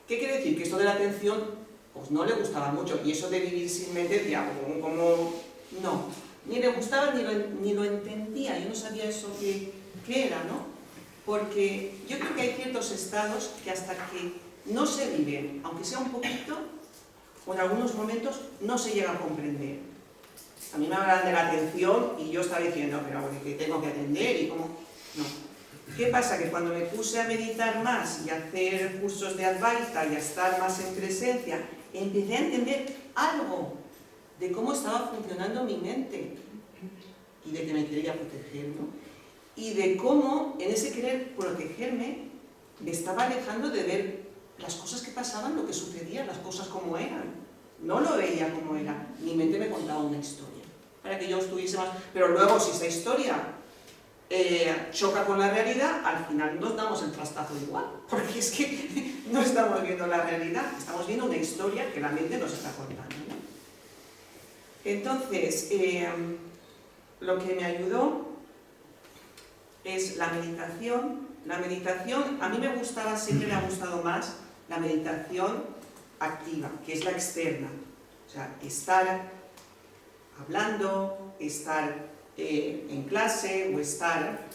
¿Qué quiere decir? Que esto de la atención pues no le gustaba mucho, y eso de vivir sin mente, decía, como no, ni le gustaba ni lo entendía, yo no sabía eso qué era, ¿no? Porque yo creo que hay ciertos estados que hasta que no se viven, aunque sea un poquito, o en algunos momentos no se llega a comprender. A mí me hablan de la atención y yo estaba diciendo, pero que tengo que atender y cómo... No. ¿Qué pasa? Que cuando me puse a meditar más y a hacer cursos de Advaita y a estar más en presencia, empecé a entender algo de cómo estaba funcionando mi mente y de que me quería proteger, ¿no? Y de cómo en ese querer protegerme me estaba alejando de ver las cosas que pasaban, lo que sucedía, las cosas como eran. No lo veía como era. Mi mente me contaba una historia para que yo estuviese más... Pero luego, si esa historia choca con la realidad, al final nos damos el trastazo igual, porque es que no estamos viendo la realidad, estamos viendo una historia que la mente nos está contando, ¿no? Entonces, lo que me ayudó es la meditación. La meditación, a mí me gustaba, siempre me ha gustado más la meditación activa, que es la externa. O sea, estar hablando, estar en clase o estar,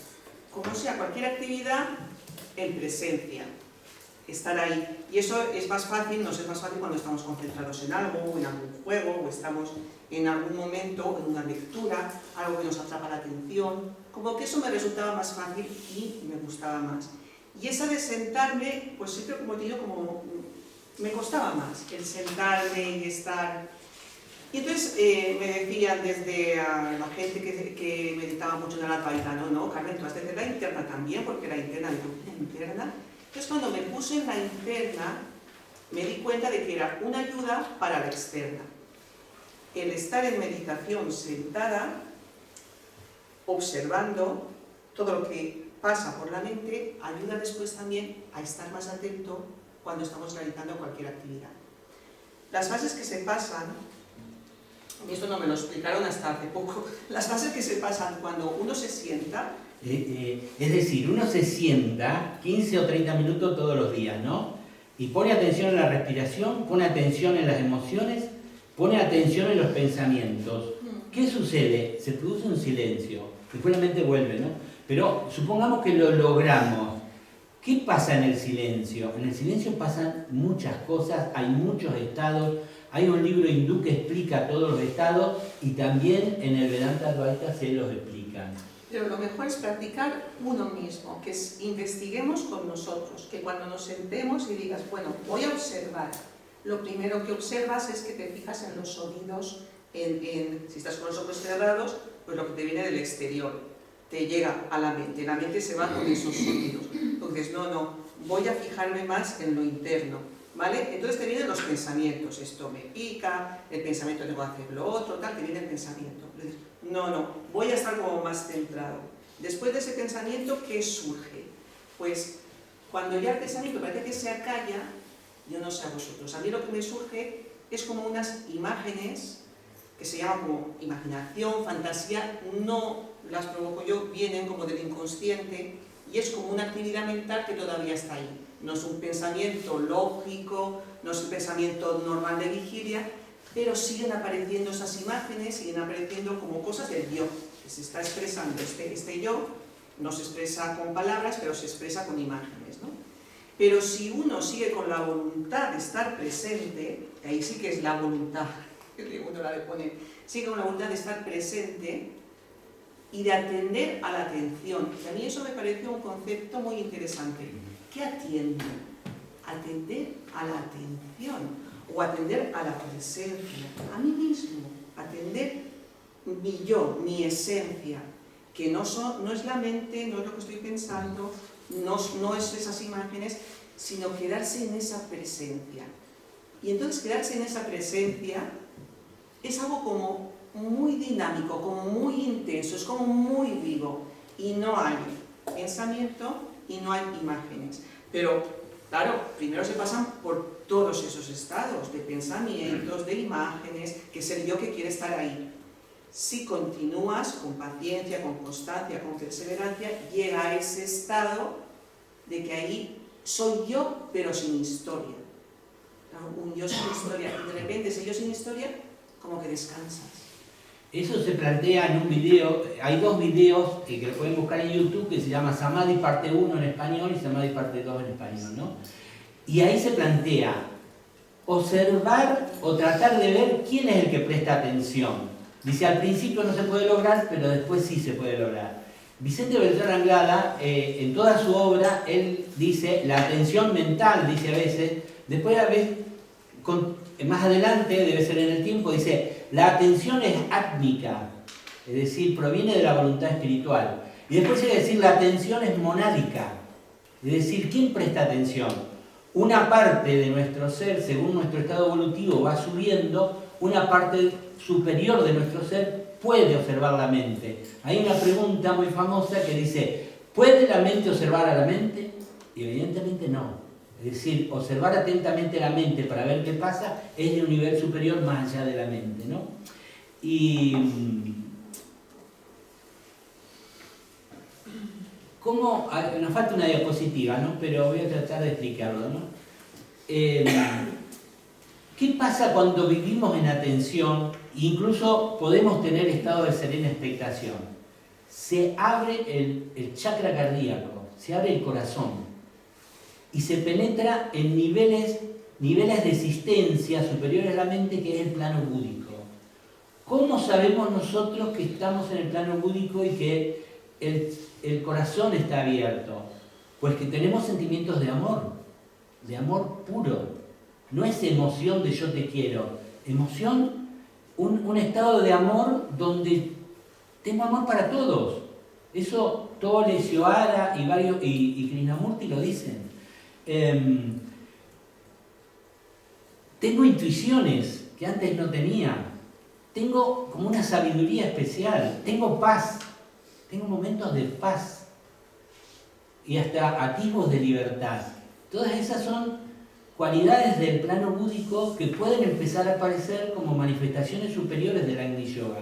como sea, cualquier actividad en presencia, estar ahí. Y eso es más fácil, nos es más fácil cuando estamos concentrados en algo, o en algún juego, o estamos en algún momento, en una lectura, algo que nos atrapa la atención, como que eso me resultaba más fácil y me gustaba más. Y esa de sentarme, pues siempre, como te digo, como me costaba más el sentarme y estar... Y entonces me decían desde la gente que meditaba mucho en la Advaita, no, Carmen, tú has de hacer la interna también, porque la interna, Entonces cuando me puse en la interna, me di cuenta de que era una ayuda para la externa. El estar en meditación sentada, observando todo lo que pasa por la mente, ayuda después también a estar más atento cuando estamos realizando cualquier actividad. Las fases que se pasan, y esto no me lo explicaron hasta hace poco, las fases que se pasan cuando uno se sienta... Es decir, uno se sienta 15 o 30 minutos todos los días, ¿no? Y pone atención en la respiración, pone atención en las emociones, pone atención en los pensamientos. ¿Qué sucede? Se produce un silencio, después la mente vuelve, ¿no? Pero supongamos que lo logramos. ¿Qué pasa en el silencio? En el silencio pasan muchas cosas, hay muchos estados. Hay un libro hindú que explica todos los estados y también en el Vedanta Advaita se los explican. Pero lo mejor es practicar uno mismo, que es investiguemos con nosotros, que cuando nos sentemos y digas, bueno, voy a observar. Lo primero que observas es que te fijas en los sonidos, si estás con los ojos cerrados, pues lo que te viene del exterior, te llega a la mente se va con esos sonidos. Entonces, no, voy a fijarme más en lo interno, ¿vale? Entonces te vienen los pensamientos, esto me pica, el pensamiento tengo que hacer lo otro, tal, te viene el pensamiento. No, voy a estar como más centrado. Después de ese pensamiento, ¿qué surge? Pues cuando ya el pensamiento parece que se acalla, yo no sé a vosotros, a mí lo que me surge es como unas imágenes que se llaman como imaginación, fantasía, no las provoco yo, vienen como del inconsciente y es como una actividad mental que todavía está ahí. No es un pensamiento lógico, no es un pensamiento normal de vigilia, pero siguen apareciendo esas imágenes, siguen apareciendo como cosas del yo, que se está expresando. Este yo no se expresa con palabras, pero se expresa con imágenes, ¿no? Pero si uno sigue con la voluntad de estar presente, ahí sí que es la voluntad, uno la le pone, sigue con la voluntad de estar presente y de atender a la atención. Y a mí eso me pareció un concepto muy interesante. ¿Qué atiendo? Atender a la atención o atender a la presencia, a mí mismo, atender mi yo, mi esencia, que no es la mente, no es lo que estoy pensando, no es esas imágenes, sino quedarse en esa presencia. Y entonces quedarse en esa presencia es algo como muy dinámico, como muy intenso, es como muy vivo. Y no hay pensamiento y no hay imágenes. Pero, claro, primero se pasan por todos esos estados de pensamientos, de imágenes, que es el yo que quiere estar ahí. Si continúas con paciencia, con constancia, con perseverancia, llega a ese estado de que ahí soy yo, pero sin historia. Un yo sin historia. Y de repente ese yo sin historia, como que descansas. Eso se plantea en un video, hay dos videos que lo pueden buscar en YouTube, que se llama Samadhi parte 1 en español y Samadhi parte 2 en español, ¿no? Y ahí se plantea observar o tratar de ver quién es el que presta atención. Dice, al principio no se puede lograr, pero después sí se puede lograr. Vicente Beltrán Anglada, en toda su obra, él dice, la atención mental, dice a veces, después a veces, más adelante, debe ser en el tiempo, dice, la atención es átmica, es decir, proviene de la voluntad espiritual. Y después llega a decir, la atención es monádica, es decir, ¿quién presta atención? Una parte de nuestro ser, según nuestro estado evolutivo, va subiendo, una parte superior de nuestro ser puede observar la mente. Hay una pregunta muy famosa que dice, ¿puede la mente observar a la mente? Y evidentemente no. Es decir, observar atentamente la mente para ver qué pasa es de un nivel superior más allá de la mente, ¿no? Y ¿cómo? Nos falta una diapositiva, ¿no? Pero voy a tratar de explicarlo, ¿no? ¿Qué pasa cuando vivimos en atención? Incluso podemos tener estado de serena expectación. Se abre el chakra cardíaco, se abre el corazón y se penetra en niveles de existencia superiores a la mente, que es el plano búdico. ¿Cómo sabemos nosotros que estamos en el plano búdico y que el corazón está abierto? Pues que tenemos sentimientos de amor puro. No es emoción de yo te quiero, emoción, un estado de amor donde tengo amor para todos. Eso Tolle, Sioara y Krishnamurti lo dicen. Tengo intuiciones que antes no tenía, tengo como una sabiduría especial, tengo paz, tengo momentos de paz y hasta atisbos de libertad. Todas esas son cualidades del plano búdico que pueden empezar a aparecer como manifestaciones superiores del Agni Yoga.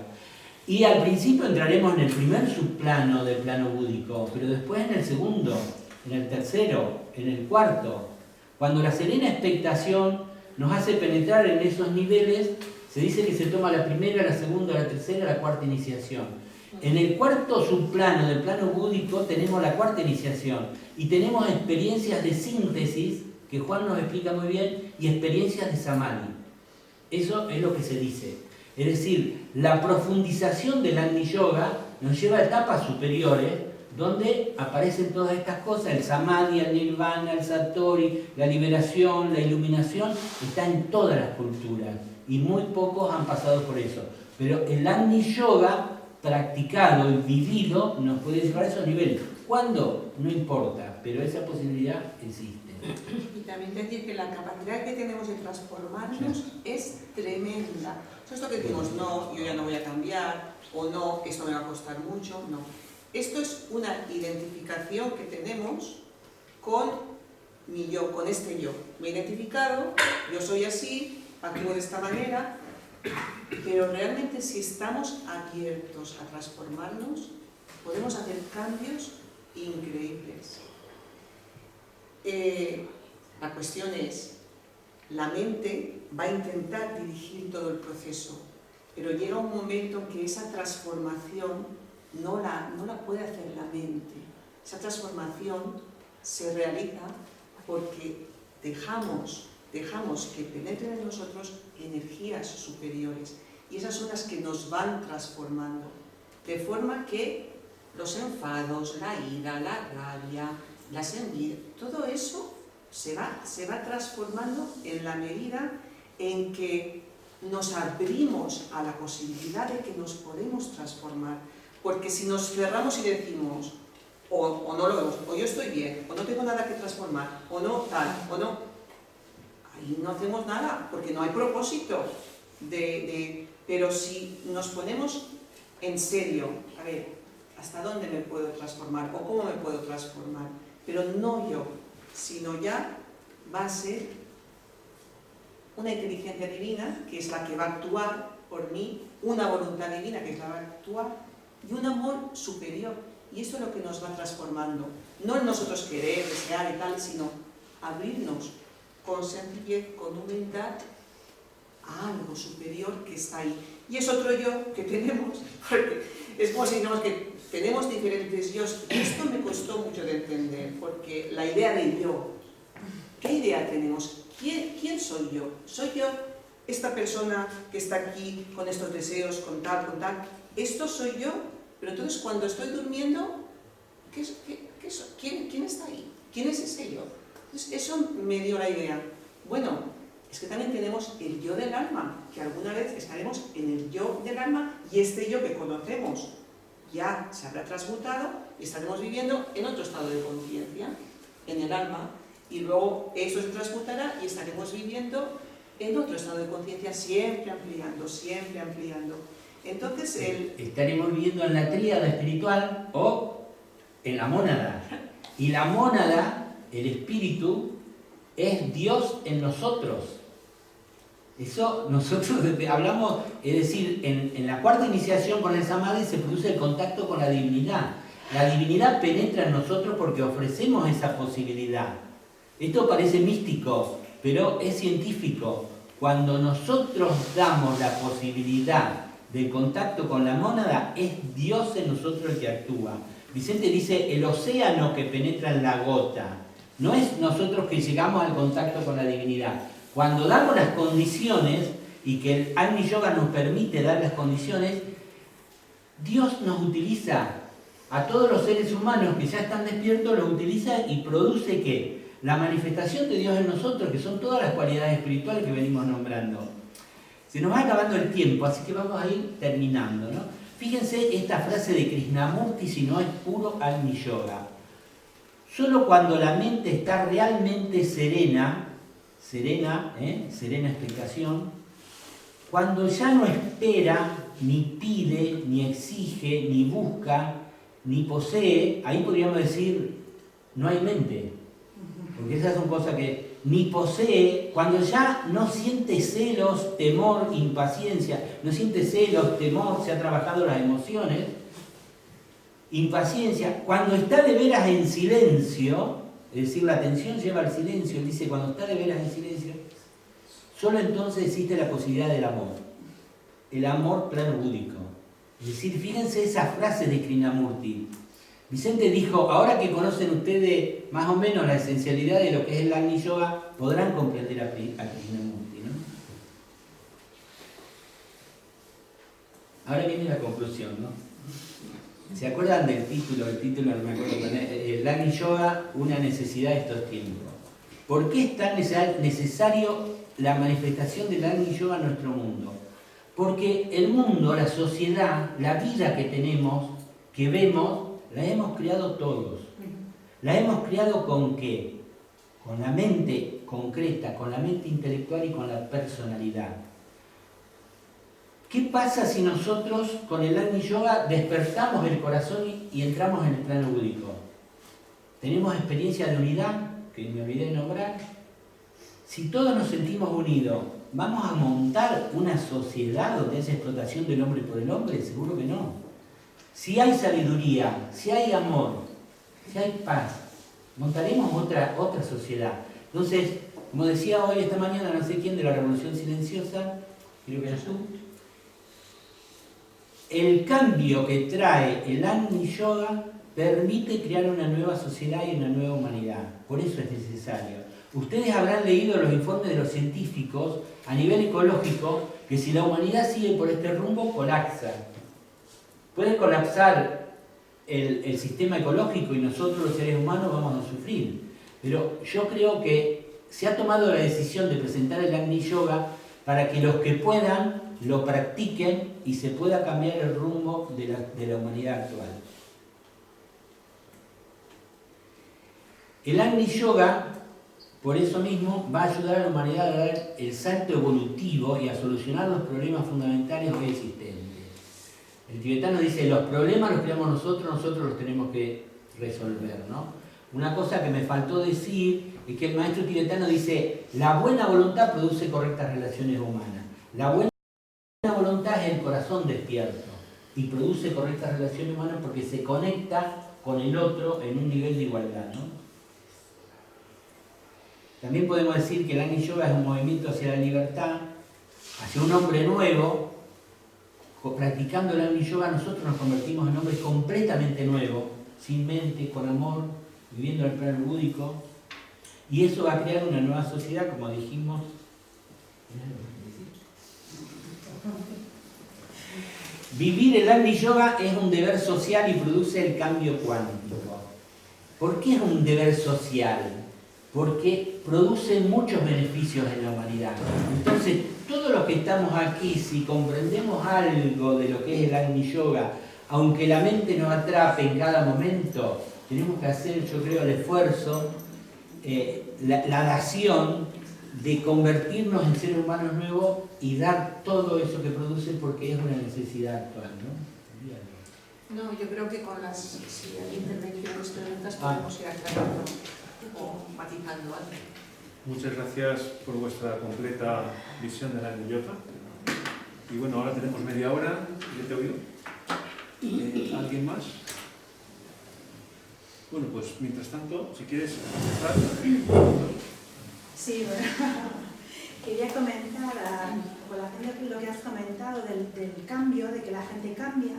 Y al principio entraremos en el primer subplano del plano búdico, pero después en el segundo, en el tercero, en el cuarto. Cuando la serena expectación nos hace penetrar en esos niveles, se dice que se toma la primera, la segunda, la tercera, la cuarta iniciación. En el cuarto subplano del plano búdico tenemos la cuarta iniciación y tenemos experiencias de síntesis, que Juan nos explica muy bien, y experiencias de samadhi. Eso es lo que se dice. Es decir, la profundización del Agni Yoga nos lleva a etapas superiores donde aparecen todas estas cosas, el samadhi, el nirvana, el satori, la liberación, la iluminación, está en todas las culturas y muy pocos han pasado por eso. Pero el Agni Yoga practicado y vivido nos puede llevar a esos niveles. ¿Cuándo? No importa, pero esa posibilidad existe. Y también decir que la capacidad que tenemos de transformarnos es tremenda. O sea, esto que decimos, no, yo ya no voy a cambiar, o no, esto me va a costar mucho, no. Esto es una identificación que tenemos con mi yo con este yo. Me he identificado, yo soy así, actúo de esta manera, pero realmente si estamos abiertos a transformarnos, podemos hacer cambios increíbles. La cuestión es, la mente va a intentar dirigir todo el proceso, pero llega un momento que esa transformación no la puede hacer la mente. Esa transformación se realiza porque dejamos que penetren en nosotros energías superiores, y esas son las que nos van transformando, de forma que los enfados, la ira, la rabia, las envidias, todo eso se va transformando en la medida en que nos abrimos a la posibilidad de que nos podemos transformar. Porque si nos cerramos y decimos, o no lo vemos, o yo estoy bien, o no tengo nada que transformar, o no tal, o no, ahí no hacemos nada, porque no hay propósito. Pero si nos ponemos en serio, a ver, ¿hasta dónde me puedo transformar? ¿O cómo me puedo transformar? Pero no yo, sino ya va a ser una inteligencia divina, que es la que va a actuar por mí, una voluntad divina, que es la que va a actuar, y un amor superior. Y eso es lo que nos va transformando. No en nosotros querer, desear y tal, sino abrirnos con sencillez, con humildad, a algo superior que está ahí. Y es otro yo que tenemos, porque es como si dijéramos que tenemos diferentes yo. Esto me costó mucho de entender, porque la idea de yo, ¿qué idea tenemos? ¿Quién soy yo? ¿Soy yo esta persona que está aquí con estos deseos, con tal, con tal? ¿Esto soy yo? Pero entonces cuando estoy durmiendo, ¿quién está ahí? ¿Quién es ese yo? Entonces eso me dio la idea. Bueno, es que también tenemos el yo del alma, que alguna vez estaremos en el yo del alma, y este yo que conocemos ya se habrá transmutado y estaremos viviendo en otro estado de conciencia, en el alma, y luego eso se transmutará y estaremos viviendo en otro estado de conciencia, siempre ampliando, siempre ampliando. Entonces estaremos viviendo en la tríada espiritual o en la mónada. Y la mónada, el espíritu, es Dios en nosotros. Eso nosotros hablamos, es decir, en la cuarta iniciación con el Samadhi se produce el contacto con la divinidad. La divinidad penetra en nosotros porque ofrecemos esa posibilidad. Esto parece místico, pero es científico. Cuando nosotros damos la posibilidad del contacto con la mónada, es Dios en nosotros el que actúa. Vicente dice, el océano que penetra en la gota. No es nosotros que llegamos al contacto con la divinidad. Cuando damos las condiciones, y que el Agni Yoga nos permite dar las condiciones, Dios nos utiliza. A todos los seres humanos que ya están despiertos, los utiliza y produce ¿qué? La manifestación de Dios en nosotros, que son todas las cualidades espirituales que venimos nombrando. Se nos va acabando el tiempo, así que vamos a ir terminando, ¿no? Fíjense esta frase de Krishnamurti, si no es puro Agni Yoga. Solo cuando la mente está realmente serena explicación, cuando ya no espera, ni pide, ni exige, ni busca, ni posee, ahí podríamos decir, no hay mente. Porque esas son cosas que ni posee, cuando ya no siente celos, temor, impaciencia, no siente celos, temor, se ha trabajado las emociones, impaciencia, cuando está de veras en silencio, es decir, la atención lleva al silencio, él dice, cuando está de veras en silencio, solo entonces existe la posibilidad del amor, el amor plano búdico. Es decir, fíjense esa frase de Krishnamurti. Vicente dijo, ahora que conocen ustedes más o menos la esencialidad de lo que es el Agni Yoga, podrán comprender a Krishnamurti, ¿no? Ahora viene la conclusión, ¿no? ¿Se acuerdan del título? El título no me acuerdo. El Agni Yoga, una necesidad de estos tiempos. ¿Por qué es tan necesario la manifestación del Agni Yoga en nuestro mundo? Porque el mundo, la sociedad, la vida que tenemos, que vemos, la hemos creado todos. La hemos creado ¿con qué? Con la mente concreta, con la mente intelectual y con la personalidad. ¿Qué pasa si nosotros con el Agni Yoga despertamos el corazón y entramos en el plano búdico? Tenemos experiencia de unidad, que me olvidé de nombrar, si todos nos sentimos unidos, ¿vamos a montar una sociedad donde es explotación del hombre por el hombre? Seguro que no. Si hay sabiduría, si hay amor, si hay paz, montaremos otra sociedad. Entonces, como decía hoy, esta mañana, no sé quién de la Revolución Silenciosa, creo que eras tú, el cambio que trae el Agni Yoga permite crear una nueva sociedad y una nueva humanidad. Por eso es necesario. Ustedes habrán leído los informes de los científicos a nivel ecológico que si la humanidad sigue por este rumbo, colapsa. Puede colapsar el sistema ecológico y nosotros los seres humanos vamos a sufrir. Pero yo creo que se ha tomado la decisión de presentar el Agni Yoga para que los que puedan lo practiquen y se pueda cambiar el rumbo de la humanidad actual. El Agni Yoga, por eso mismo, va a ayudar a la humanidad a dar el salto evolutivo y a solucionar los problemas fundamentales hoy existentes. El tibetano dice, los problemas los creamos nosotros los tenemos que resolver, ¿no? Una cosa que me faltó decir es que el maestro tibetano dice, la buena voluntad produce correctas relaciones humanas. La buena voluntad es el corazón despierto y produce correctas relaciones humanas porque se conecta con el otro en un nivel de igualdad, ¿no? También podemos decir que el Agni Yoga es un movimiento hacia la libertad, hacia un hombre nuevo. Practicando el Agni Yoga nosotros nos convertimos en hombres completamente nuevos, sin mente, con amor, viviendo el plano búdico. Y eso va a crear una nueva sociedad, como dijimos. Vivir el Agni Yoga es un deber social y produce el cambio cuántico. ¿Por qué es un deber social? Porque produce muchos beneficios en la humanidad. Entonces, todos los que estamos aquí, si comprendemos algo de lo que es el Agni Yoga, aunque la mente nos atrape en cada momento, tenemos que hacer, yo creo, el esfuerzo, la dación de convertirnos en seres humanos nuevos y dar todo eso que produce porque es una necesidad actual, ¿no? No, yo creo que con las si hay intervenciones preguntas podemos ir aclarando o matizando algo. Muchas gracias por vuestra completa visión del Agni Yoga. Y bueno, ahora tenemos media hora. ¿Ya te he oído? ¿Alguien más? Bueno, pues mientras tanto, si quieres empezar. Sí, bueno, quería comentar con relación a lo que has comentado del cambio, de que la gente cambia.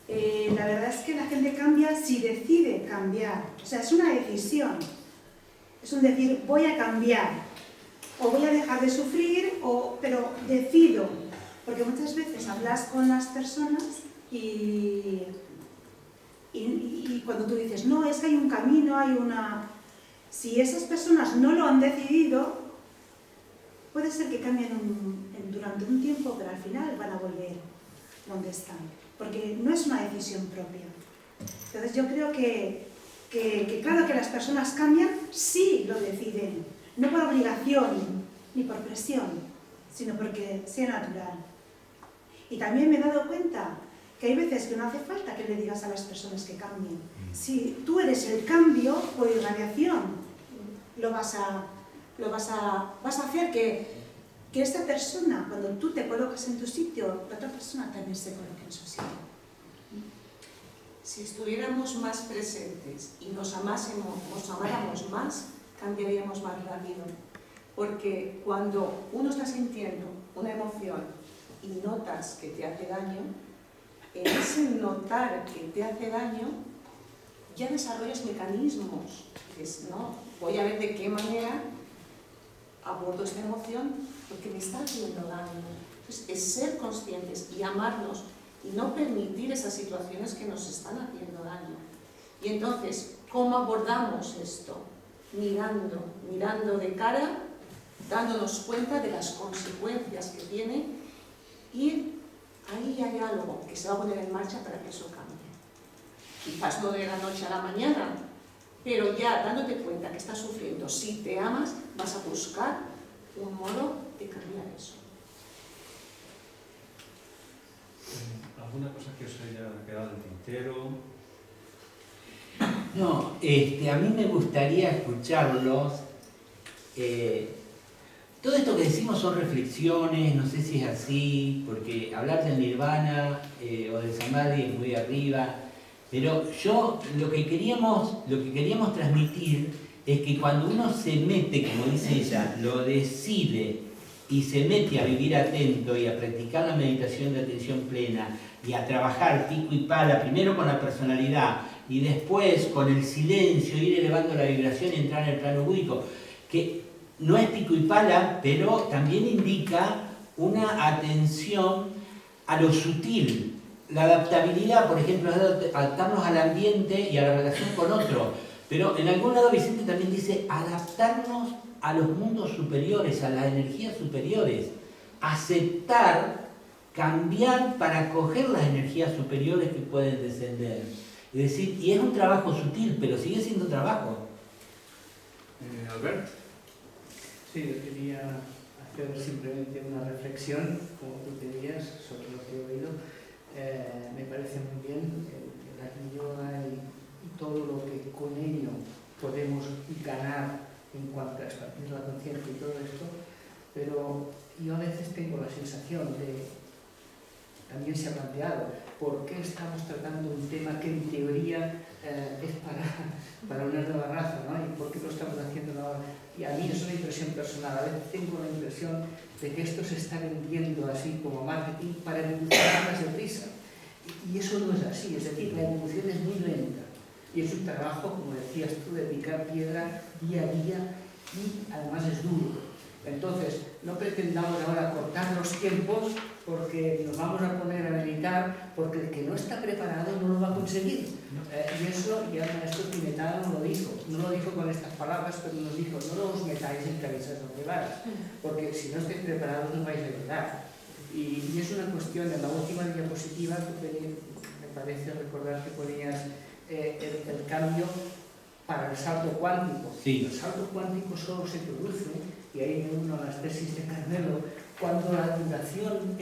La verdad es que la gente cambia si decide cambiar, o sea, es una decisión. Es un decir, voy a cambiar, o voy a dejar de sufrir, pero decido. Porque muchas veces hablas con las personas y cuando tú dices, no, es que hay un camino, hay una... Si esas personas no lo han decidido, puede ser que cambien durante un tiempo, pero al final van a volver donde están. Porque no es una decisión propia. Entonces yo creo que claro que las personas cambian si lo deciden, no por obligación ni por presión, sino porque sea natural. Y también me he dado cuenta que hay veces que no hace falta que le digas a las personas que cambien. Si tú eres el cambio por irradiación, vas a hacer que esta persona, cuando tú te colocas en tu sitio, la otra persona también se coloque en su sitio. Si estuviéramos más presentes y nos amáramos más, cambiaríamos más rápido. Porque cuando uno está sintiendo una emoción y notas que te hace daño, en ese notar que te hace daño, ya desarrollas mecanismos. Dices, no, voy a ver de qué manera abordo esta emoción porque me está haciendo daño. Entonces, es ser conscientes y amarnos y no permitir esas situaciones que nos están haciendo daño. Y entonces, ¿cómo abordamos esto? Mirando de cara, dándonos cuenta de las consecuencias que tiene, y ahí hay algo que se va a poner en marcha para que eso cambie. Quizás no de la noche a la mañana, pero ya dándote cuenta que estás sufriendo, si te amas, vas a buscar un modo de cambiar eso. ¿Alguna cosa que os haya quedado en el tintero? No, a mí me gustaría escucharlos. Todo esto que decimos son reflexiones, no sé si es así, porque hablar del nirvana o del samadhi es muy arriba, pero lo que queríamos transmitir es que cuando uno se mete, como dice ella, lo decide y se mete a vivir atento y a practicar la meditación de atención plena y a trabajar pico y pala, primero con la personalidad y después con el silencio, ir elevando la vibración y entrar en el plano búdico, que no es pico y pala, pero también indica una atención a lo sutil. La adaptabilidad, por ejemplo, es adaptarnos al ambiente y a la relación con otro. Pero en algún lado Vicente también dice adaptarnos a los mundos superiores, a las energías superiores. Aceptar, cambiar para acoger las energías superiores que pueden descender. Es decir, y es un trabajo sutil, pero sigue siendo trabajo. Albert. Sí, yo quería hacer simplemente una reflexión, como tú pedías, sobre lo que he oído. Me parece muy bien el Agni Yoga y todo lo que con ello podemos ganar en cuanto a expandir la conciencia y todo esto, pero yo a veces tengo la sensación de, también se ha planteado, ¿por qué estamos tratando un tema que en teoría es para una nueva raza, ¿no? ¿Y por qué lo estamos haciendo ahora? Y a mí es una impresión personal, a veces tengo la impresión de que esto se está vendiendo así como marketing para evolucionar más deprisa. Y eso no es así, es decir, la evolución es muy lenta. Y es un trabajo, como decías tú, de picar piedra día a día y además es duro. Entonces, no pretendamos ahora cortar los tiempos porque nos vamos a poner a meditar, porque el que no está preparado no lo va a conseguir. Y eso ya el maestro Tibetano no lo dijo con estas palabras, pero nos dijo, no os metáis en cabezas ondevadas, porque si no estáis preparados no vais a llegar. Y es una cuestión, en la última diapositiva, me parece recordar que ponías el cambio para el salto cuántico. Sí. El salto cuántico solo se produce, y ahí me uno a las tesis de Carmelo, cuando la vibración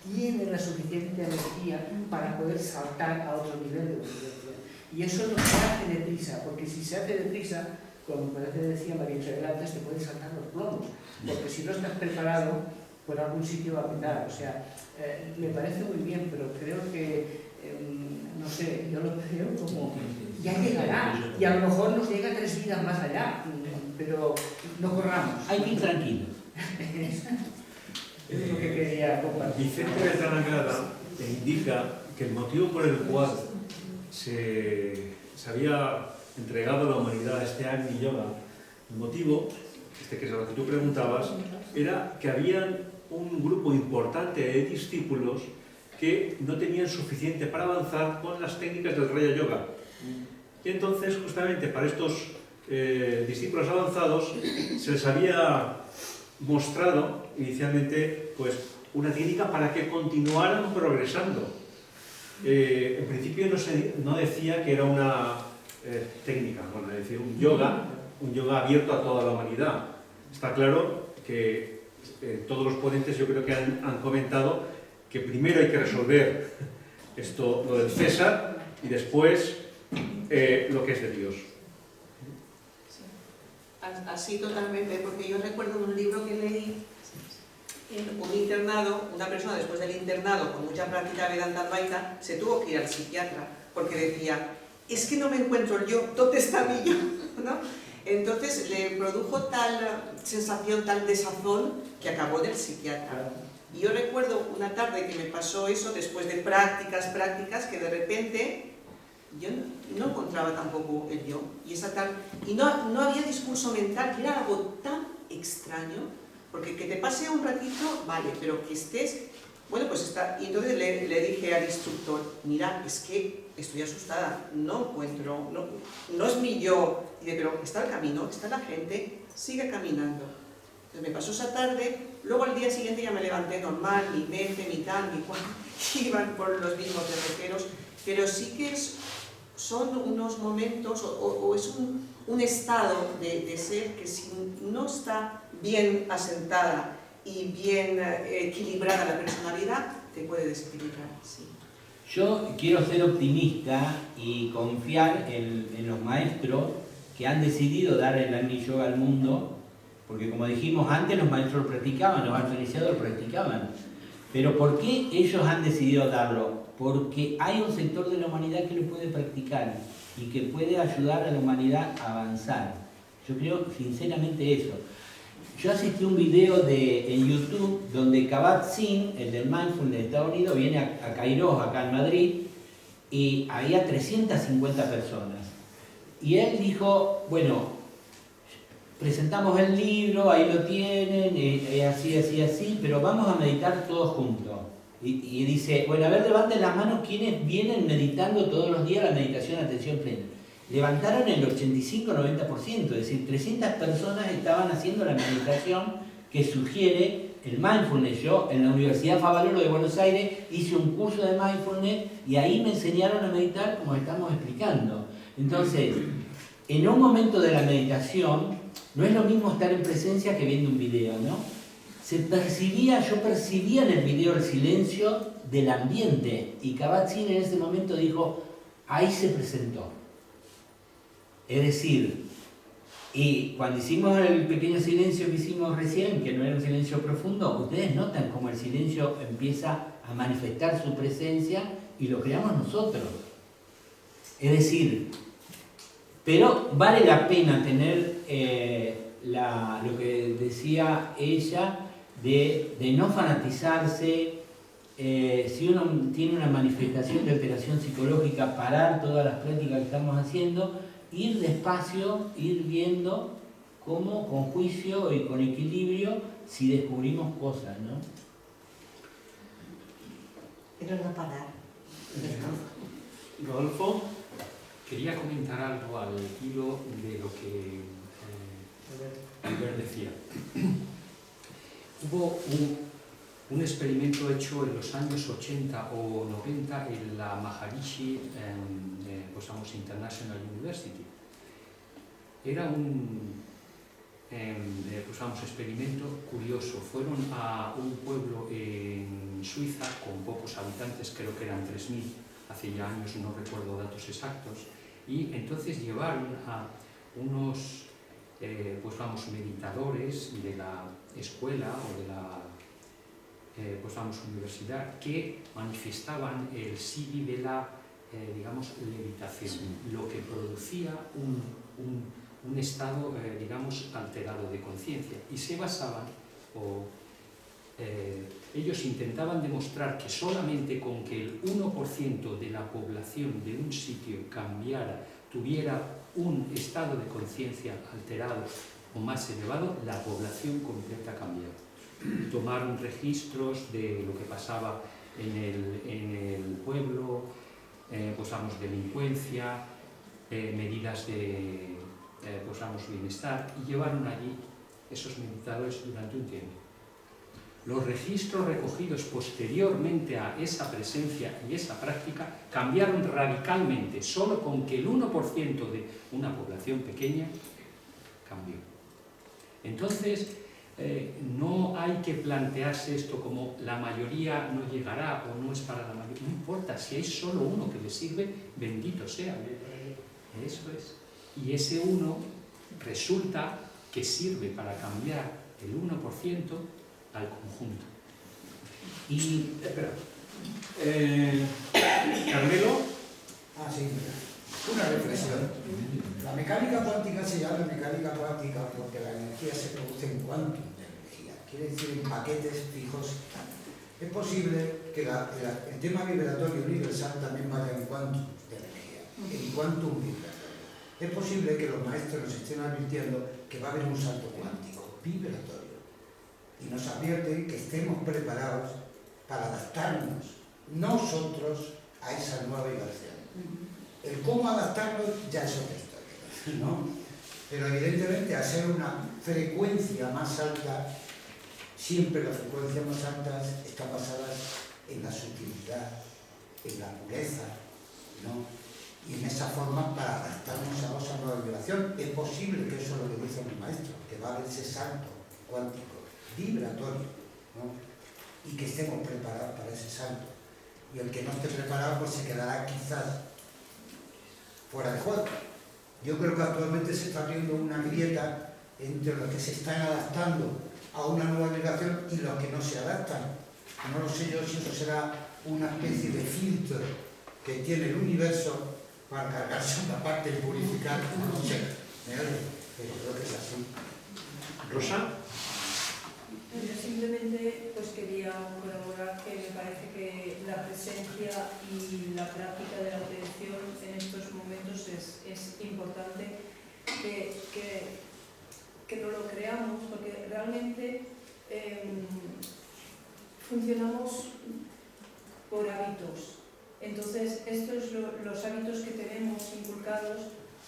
tiene la suficiente energía para poder saltar a otro nivel de vibración. Y eso no se hace deprisa, porque si se hace deprisa, como decía María Isabel antes, te puedes saltar los plomos, porque si no estás preparado, por algún sitio va a petar. O sea, me parece muy bien, pero creo que, no sé, yo lo creo como, ya llegará, y a lo mejor nos llega 3 vidas más allá, pero no corramos. Hay que ir tranquilos. Es lo que quería compartir. Vicente Beltrán Anglada indica que el motivo por el cual se había entregado a la humanidad a este Agni Yoga, el motivo, que es a lo que tú preguntabas, era que había un grupo importante de discípulos que no tenían suficiente para avanzar con las técnicas del Raya Yoga. Y entonces, justamente para estos discípulos avanzados, se les había mostrado inicialmente pues, una técnica para que continuaran progresando. En principio no decía que era una técnica, bueno, es decir, un yoga abierto a toda la humanidad. Está claro que todos los ponentes yo creo que han comentado que primero hay que resolver esto, lo del César, y después lo que es de Dios. Así totalmente, porque yo recuerdo un libro que leí en un internado, una persona después del internado con mucha práctica de Vedanta Advaita se tuvo que ir al psiquiatra porque decía, es que no me encuentro yo, ¿dónde está mi yo? ¿No? Entonces le produjo tal sensación, tal desazón que acabó del psiquiatra. Y yo recuerdo una tarde que me pasó eso después de prácticas, que de repente yo no encontraba tampoco el yo. Y no había discurso mental, que era algo tan extraño, porque que te pase un ratito, vale, pero que estés... Bueno, pues está... Y entonces le dije al instructor, mira, es que estoy asustada, no encuentro, no es mi yo. Y dice, pero está el camino, está la gente, sigue caminando. Entonces me pasó esa tarde, luego al día siguiente ya me levanté normal, mi mente, mi tal, mi cual, iban por los mismos derroteros, pero sí que son unos momentos, o es un estado de ser que si no está bien asentada y bien equilibrada la personalidad, te puede desequilibrar, sí. Yo quiero ser optimista y confiar en los maestros que han decidido dar el Agni Yoga al mundo, porque como dijimos antes, los maestros lo practicaban, los maestros iniciados lo practicaban. Pero ¿por qué ellos han decidido darlo? Porque hay un sector de la humanidad que lo puede practicar y que puede ayudar a la humanidad a avanzar. Yo creo sinceramente eso. Yo asistí a un video en YouTube donde Kabat-Zinn, el del Mindfulness de Estados Unidos, viene a Kairos, acá en Madrid, y había 350 personas. Y él dijo, bueno, presentamos el libro, ahí lo tienen, así, pero vamos a meditar todos juntos. Y dice, bueno, a ver, levanten las manos quienes vienen meditando todos los días la meditación de atención plena. Levantaron el 85-90%, es decir, 300 personas estaban haciendo la meditación que sugiere el mindfulness. Yo en la Universidad Favaloro de Buenos Aires hice un curso de mindfulness y ahí me enseñaron a meditar como estamos explicando. Entonces, en un momento de la meditación, no es lo mismo estar en presencia que viendo un video, ¿no? Yo percibía en el video el silencio del ambiente y Kabat-Zinn en ese momento dijo, ahí se presentó. Es decir, y cuando hicimos el pequeño silencio que hicimos recién, que no era un silencio profundo, ustedes notan cómo el silencio empieza a manifestar su presencia y lo creamos nosotros. Es decir, pero vale la pena tener lo que decía ella de no fanatizarse. Si uno tiene una manifestación de alteración psicológica, parar todas las prácticas que estamos haciendo, ir despacio, ir viendo cómo con juicio y con equilibrio si descubrimos cosas, ¿no? Pero no parar. Rodolfo. Quería comentar algo al hilo de lo que Albert decía. Hubo un experimento hecho en los años 80 o 90 en la Maharishi International University. Era un experimento curioso. Fueron a un pueblo en Suiza con pocos habitantes, creo que eran 3.000, hace ya años, no recuerdo datos exactos, y entonces llevaron a unos meditadores de la escuela o de la universidad que manifestaban el siddhi de la levitación, lo que producía un estado alterado de conciencia, y se basaban ellos intentaban demostrar que solamente con que el 1% de la población de un sitio cambiara, tuviera un estado de conciencia alterado o más elevado, la población completa cambiaba. Tomaron registros de lo que pasaba en el pueblo, delincuencia, medidas de bienestar, y llevaron allí esos meditadores durante un tiempo. Los registros recogidos posteriormente a esa presencia y esa práctica cambiaron radicalmente, solo con que el 1% de una población pequeña cambió. Entonces, no hay que plantearse esto como la mayoría no llegará o no es para la mayoría. No importa, si hay solo uno que le sirve, bendito sea. Eso es. Y ese uno resulta que sirve para cambiar el 1% al conjunto. Y, espera, Carmelo. Sí, una reflexión. La mecánica cuántica se llama mecánica cuántica porque la energía se produce en quantum de energía, quiere decir en paquetes fijos. Es posible que el tema vibratorio universal también vaya en quantum de energía, en quantum vibratorio. Es posible que los maestros nos estén advirtiendo que va a haber un salto cuántico vibratorio, y nos advierten que estemos preparados para adaptarnos nosotros a esa nueva vibración. El cómo adaptarnos ya es otra historia, ¿no? Pero evidentemente, al ser una frecuencia más alta, siempre las frecuencias más altas están basadas en la sutilidad, en la pureza, ¿no? Y en esa forma para adaptarnos a esa nueva vibración. Es posible que eso es lo que dicen los maestros, que va a haber ese salto cuántico vibratorio, ¿no? Y que estemos preparados para ese salto. y el que no esté preparado pues se quedará quizás fuera de juego. Yo creo que actualmente se está abriendo una grieta entre los que se están adaptando a una nueva migración y los que no se adaptan. No lo sé yo si eso será una especie de filtro que tiene el universo para cargarse una parte y purificar, no sé, pero creo que es así. Rosa. Yo simplemente pues quería colaborar que me parece que la presencia y la práctica de la atención en estos momentos es importante que no lo creamos, porque realmente funcionamos por hábitos. Entonces, los hábitos que tenemos inculcados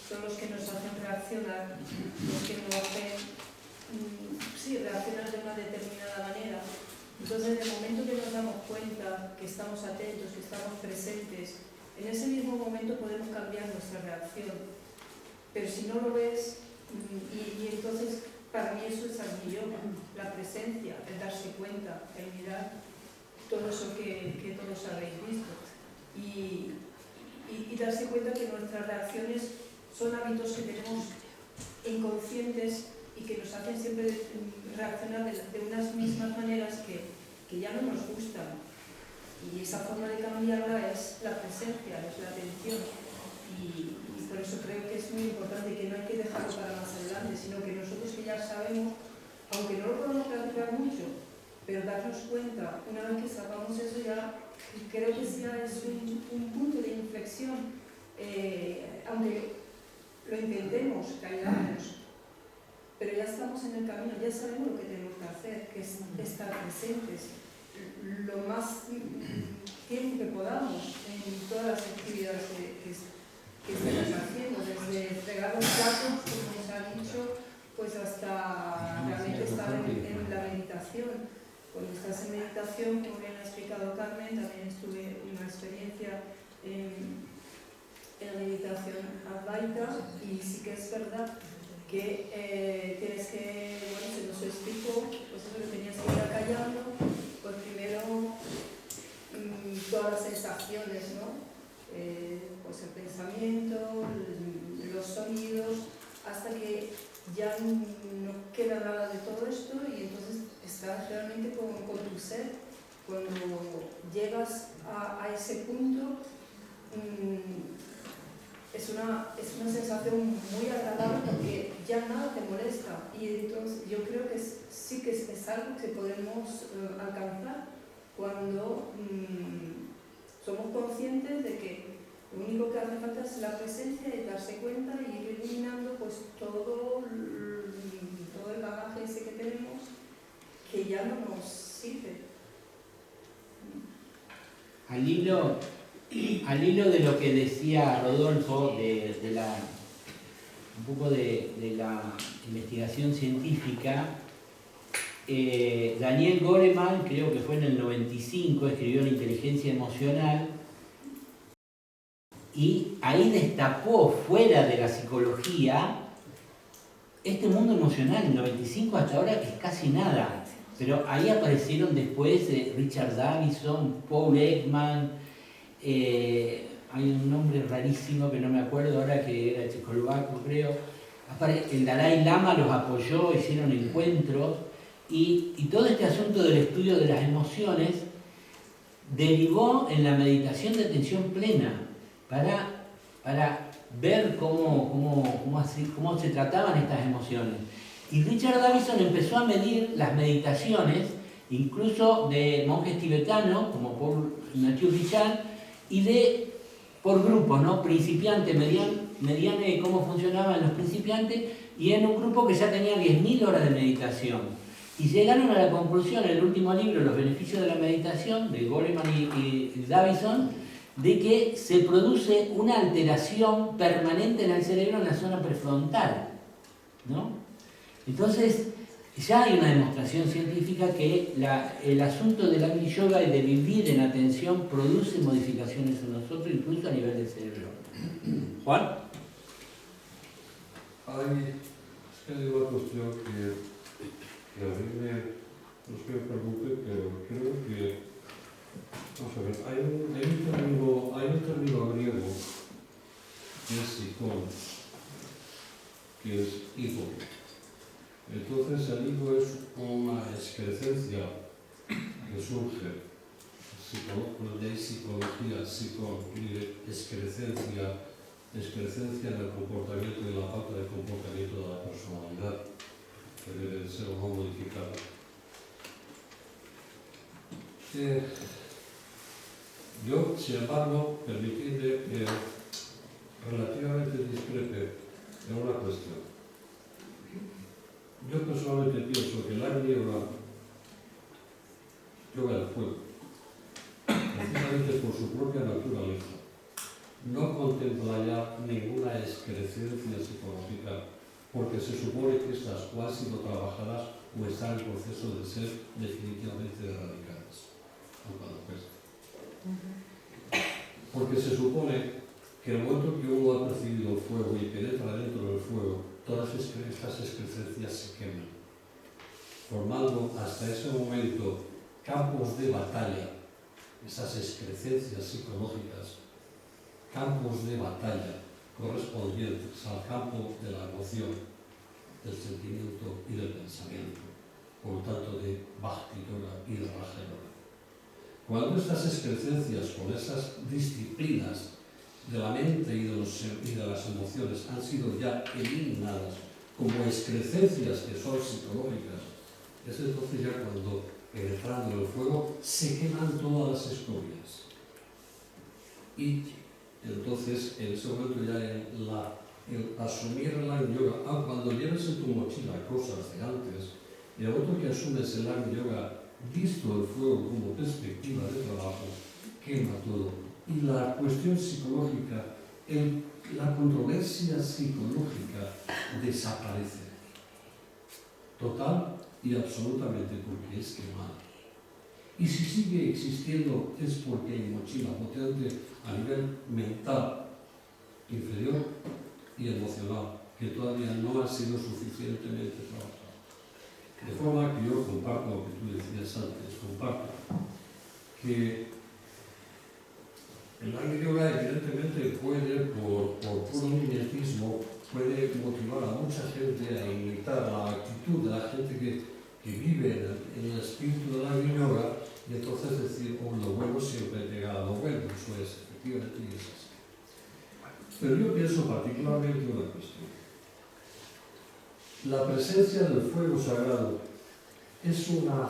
son los que nos hacen reaccionar, los que nos hacen reaccionar de una determinada manera. Entonces, en el momento que nos damos cuenta, que estamos atentos, que estamos presentes, en ese mismo momento podemos cambiar nuestra reacción. Pero si no lo ves, y entonces para mí eso es Agni Yoga, la presencia, el darse cuenta, el mirar, todo eso que todos habéis visto. Y darse cuenta que nuestras reacciones son hábitos que tenemos inconscientes y que nos hacen siempre reaccionar de unas mismas maneras que ya no nos gustan. Y esa forma de cambiarla es la presencia, es la atención. Y por eso creo que es muy importante que no hay que dejarlo para más adelante, sino que nosotros que ya sabemos, aunque no lo podamos practicar mucho, pero darnos cuenta, una vez que sepamos eso ya, creo que ya es un punto de inflexión, aunque lo intentemos, caigamos, pero ya estamos en el camino, ya sabemos lo que tenemos que hacer, que es estar presentes lo más tiempo que podamos en todas las actividades que estemos haciendo, desde fregar los platos, como nos ha dicho, pues hasta realmente estar en la meditación. Cuando estás en meditación, como bien ha explicado Carmen, también tuve una experiencia en la meditación advaita, y sí que es verdad que tienes que, bueno, se nos explicó, pues eso, que tenías que ir acallando, pues primero todas las sensaciones, ¿no? Pues el pensamiento, los sonidos, hasta que ya no queda nada de todo esto y entonces estás realmente con tu ser. Cuando llegas a ese punto, es una sensación muy agradable porque ya nada te molesta, y entonces yo creo que sí que es algo que podemos alcanzar cuando somos conscientes de que lo único que hace falta es la presencia y darse cuenta y ir eliminando pues todo el bagaje ese que tenemos que ya no nos sirve. Al hilo de lo que decía Rodolfo, un poco de la investigación científica, Daniel Goleman, creo que fue en el 95, escribió La inteligencia emocional, y ahí destapó, fuera de la psicología, este mundo emocional. En el 95 hasta ahora es casi nada, pero ahí aparecieron después Richard Davidson, Paul Ekman, hay un nombre rarísimo que no me acuerdo ahora, que era checoslovaco, creo. El Dalai Lama los apoyó, hicieron encuentros, y todo este asunto del estudio de las emociones derivó en la meditación de atención plena para ver cómo se trataban estas emociones. Y Richard Davidson empezó a medir las meditaciones, incluso de monjes tibetanos, como Paul Mathieu Richard, y por grupos, ¿no? Principiantes, medían cómo funcionaban los principiantes, y en un grupo que ya tenía 10.000 horas de meditación. Y llegaron a la conclusión, en el último libro, Los beneficios de la meditación, de Goleman y Davidson, de que se produce una alteración permanente en el cerebro en la zona prefrontal, ¿no? Entonces, ya hay una demostración científica que el asunto del Agni Yoga y de vivir en atención produce modificaciones en nosotros, incluso a nivel del cerebro. ¿Juan? Es que hay una cuestión que a mí no es que me preocupe, pero creo que Vamos a ver, hay un término griego que es icon, que es higo. Entonces el higo es una excrescencia que surge de psicología, excrescencia en el comportamiento y la falta de comportamiento de la personalidad, que debe ser o no modificada. Yo, sin embargo, permitidme que relativamente discrepe en una cuestión. Yo personalmente pienso que la yoga del fuego, precisamente por su propia naturaleza, no contempla ya ninguna excrescencia psicológica, porque se supone que estas o han sido trabajadas o están en proceso de ser definitivamente erradicadas, aunque no cueste. Porque se supone que el momento que uno ha percibido el fuego y penetra dentro del fuego, todas estas excrescencias se queman, formando hasta ese momento campos de batalla, esas excrescencias psicológicas, campos de batalla correspondientes al campo de la emoción, del sentimiento y del pensamiento, por lo tanto de Bhakti Yoga y de Raja Yoga. Cuando estas excrescencias con esas disciplinas de la mente y de las emociones han sido ya eliminadas como excrescencias que son psicológicas, es entonces ya cuando, penetrando en el fuego, se queman todas las escobias. Y entonces, en ese momento ya el asumir el Agni Yoga, cuando lleves en tu mochila cosas de antes, y el momento que asumes el Agni Yoga, visto el fuego como perspectiva de trabajo, quema todo. Y la cuestión psicológica, la controversia psicológica desaparece. Total y absolutamente, porque es quemada. Y si sigue existiendo es porque hay mochila potente a nivel mental inferior y emocional, que todavía no ha sido suficientemente trabajado. De forma que yo comparto lo que tú decías antes, comparto que el Agni Yoga evidentemente puede, por puro mimetismo, puede motivar a mucha gente a imitar la actitud de la gente que vive en el espíritu del Agni Yoga, y entonces decir, lo bueno siempre pega a lo bueno, eso es, efectivamente, y es así. Pero yo pienso particularmente una cuestión. La presencia del fuego sagrado es una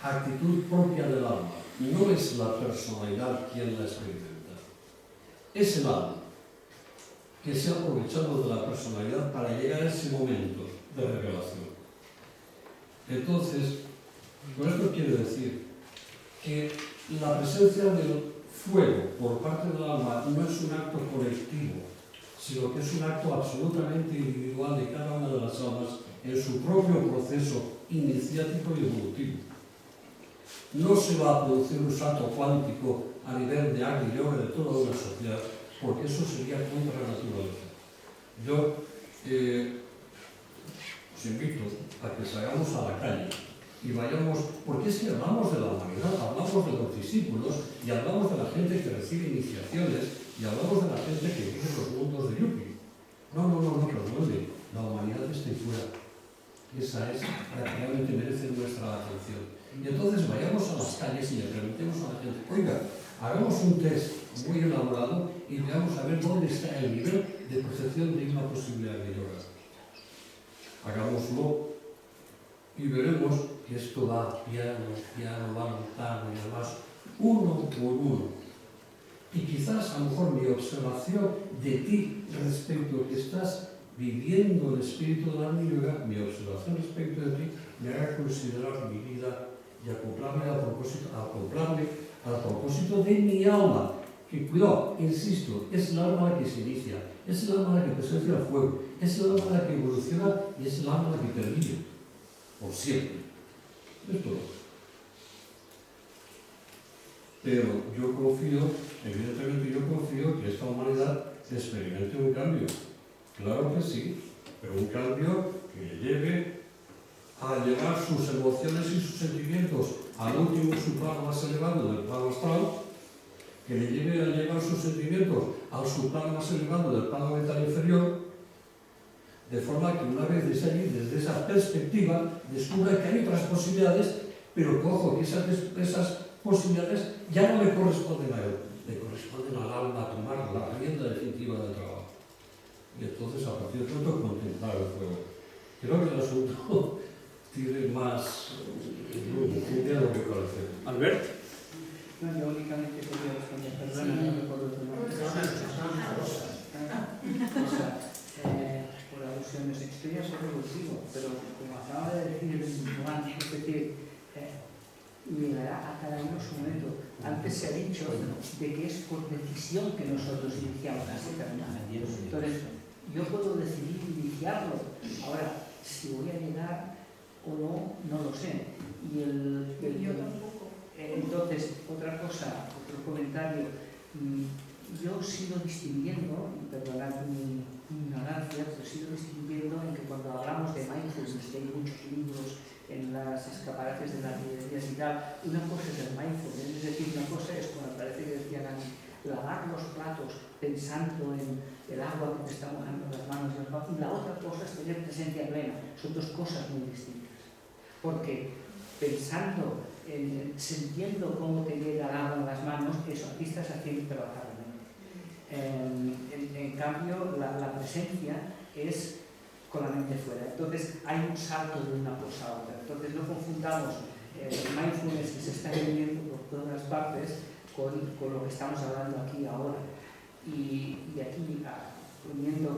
actitud propia del alma, no es la personalidad quien la experimenta. Es el alma que se ha aprovechado de la personalidad para llegar a ese momento de revelación. Entonces, con esto quiero decir que la presencia del fuego por parte del alma no es un acto colectivo, sino que es un acto absolutamente individual de cada una de las almas en su propio proceso iniciático y evolutivo. No se va a producir un salto cuántico a nivel de Agni Yoga de toda una sociedad, porque eso sería contra la naturaleza. Yo os invito a que salgamos a la calle y vayamos, porque es que hablamos de la humanidad, hablamos de los discípulos y hablamos de la gente que recibe iniciaciones y hablamos de la gente que vive en los mundos de Yupi. No, recuerden, la humanidad está ahí fuera. Esa es la que realmente merece nuestra atención. Y entonces vayamos a las calles y le preguntemos a la gente, oiga, hagamos un test muy elaborado y veamos a ver dónde está el nivel de percepción de una posibilidad de yoga. Hagámoslo y veremos que esto va piano, va montano y además uno por uno. Y quizás a lo mejor mi observación de ti respecto a que estás viviendo el espíritu de la Agni Yoga, mi observación respecto de ti me haga considerar mi vida y acoplarme al propósito de mi alma, que cuidado, insisto, es el alma la que se inicia, es el alma la que presencia el fuego, es el alma la que evoluciona y es el alma la que pervive por siempre. Es todo. Pero yo confío, evidentemente yo confío que esta humanidad experimente un cambio. Claro que sí, pero un cambio que le lleve a llevar sus emociones y sus sentimientos al último su plano más elevado del plano astral, que le lleve a llevar sus sentimientos al su plano más elevado del plano mental inferior, de forma que una vez desde allí, desde esa perspectiva, descubra que hay otras posibilidades, pero que ojo, que esas posibilidades ya no le corresponden a él, le corresponden al alma a tomar la rienda definitiva del trabajo. Y entonces, a partir de pronto, contemplar el fuego. Creo que el asunto tiene más de lo que parece. Albert. No, yo únicamente quería responder, perdona, no recuerdo tu nombre. Por alusiones, estoy a ser evolutivo, pero como acaba de decir Juan, es decir, llegará a cada uno su momento. Antes se ha dicho de que es por decisión que nosotros iniciamos la eternidad. Entonces, yo puedo decidir iniciarlo. Ahora, si voy a llegar o no, no lo sé. Yo tampoco. Entonces, otra cosa, otro comentario. Yo sigo distinguiendo, y perdonad mi ignorancia, pero sigo distinguiendo en que cuando hablamos de mindfulness, que hay muchos libros en las escaparates de las librerías y tal, una cosa es el mindfulness, es decir, una cosa es, como me parece que decían antes, lavar los platos pensando en el agua que te está mojando las manos y la otra cosa es tener presencia plena. Son dos cosas muy distintas. Porque pensando, sintiendo cómo te llega el agua en las manos, eso aquí estás haciendo trabajar la mente. En cambio, la presencia es con la mente fuera. Entonces, hay un salto de una cosa a otra. Entonces, no confundamos el mindfulness que se está viviendo por todas partes con lo que estamos hablando aquí ahora. Y aquí, uniendo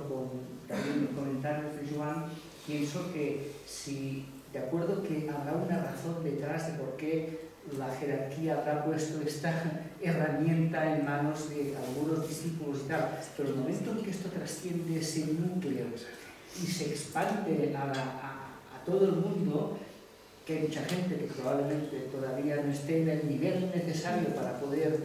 también los comentarios de Joan, pienso que si, de acuerdo que habrá una razón detrás de por qué la jerarquía habrá puesto esta herramienta en manos de algunos discípulos y tal, pero el momento en que esto trasciende ese núcleo y se expande a todo el mundo, que hay mucha gente que probablemente todavía no esté en el nivel necesario para poder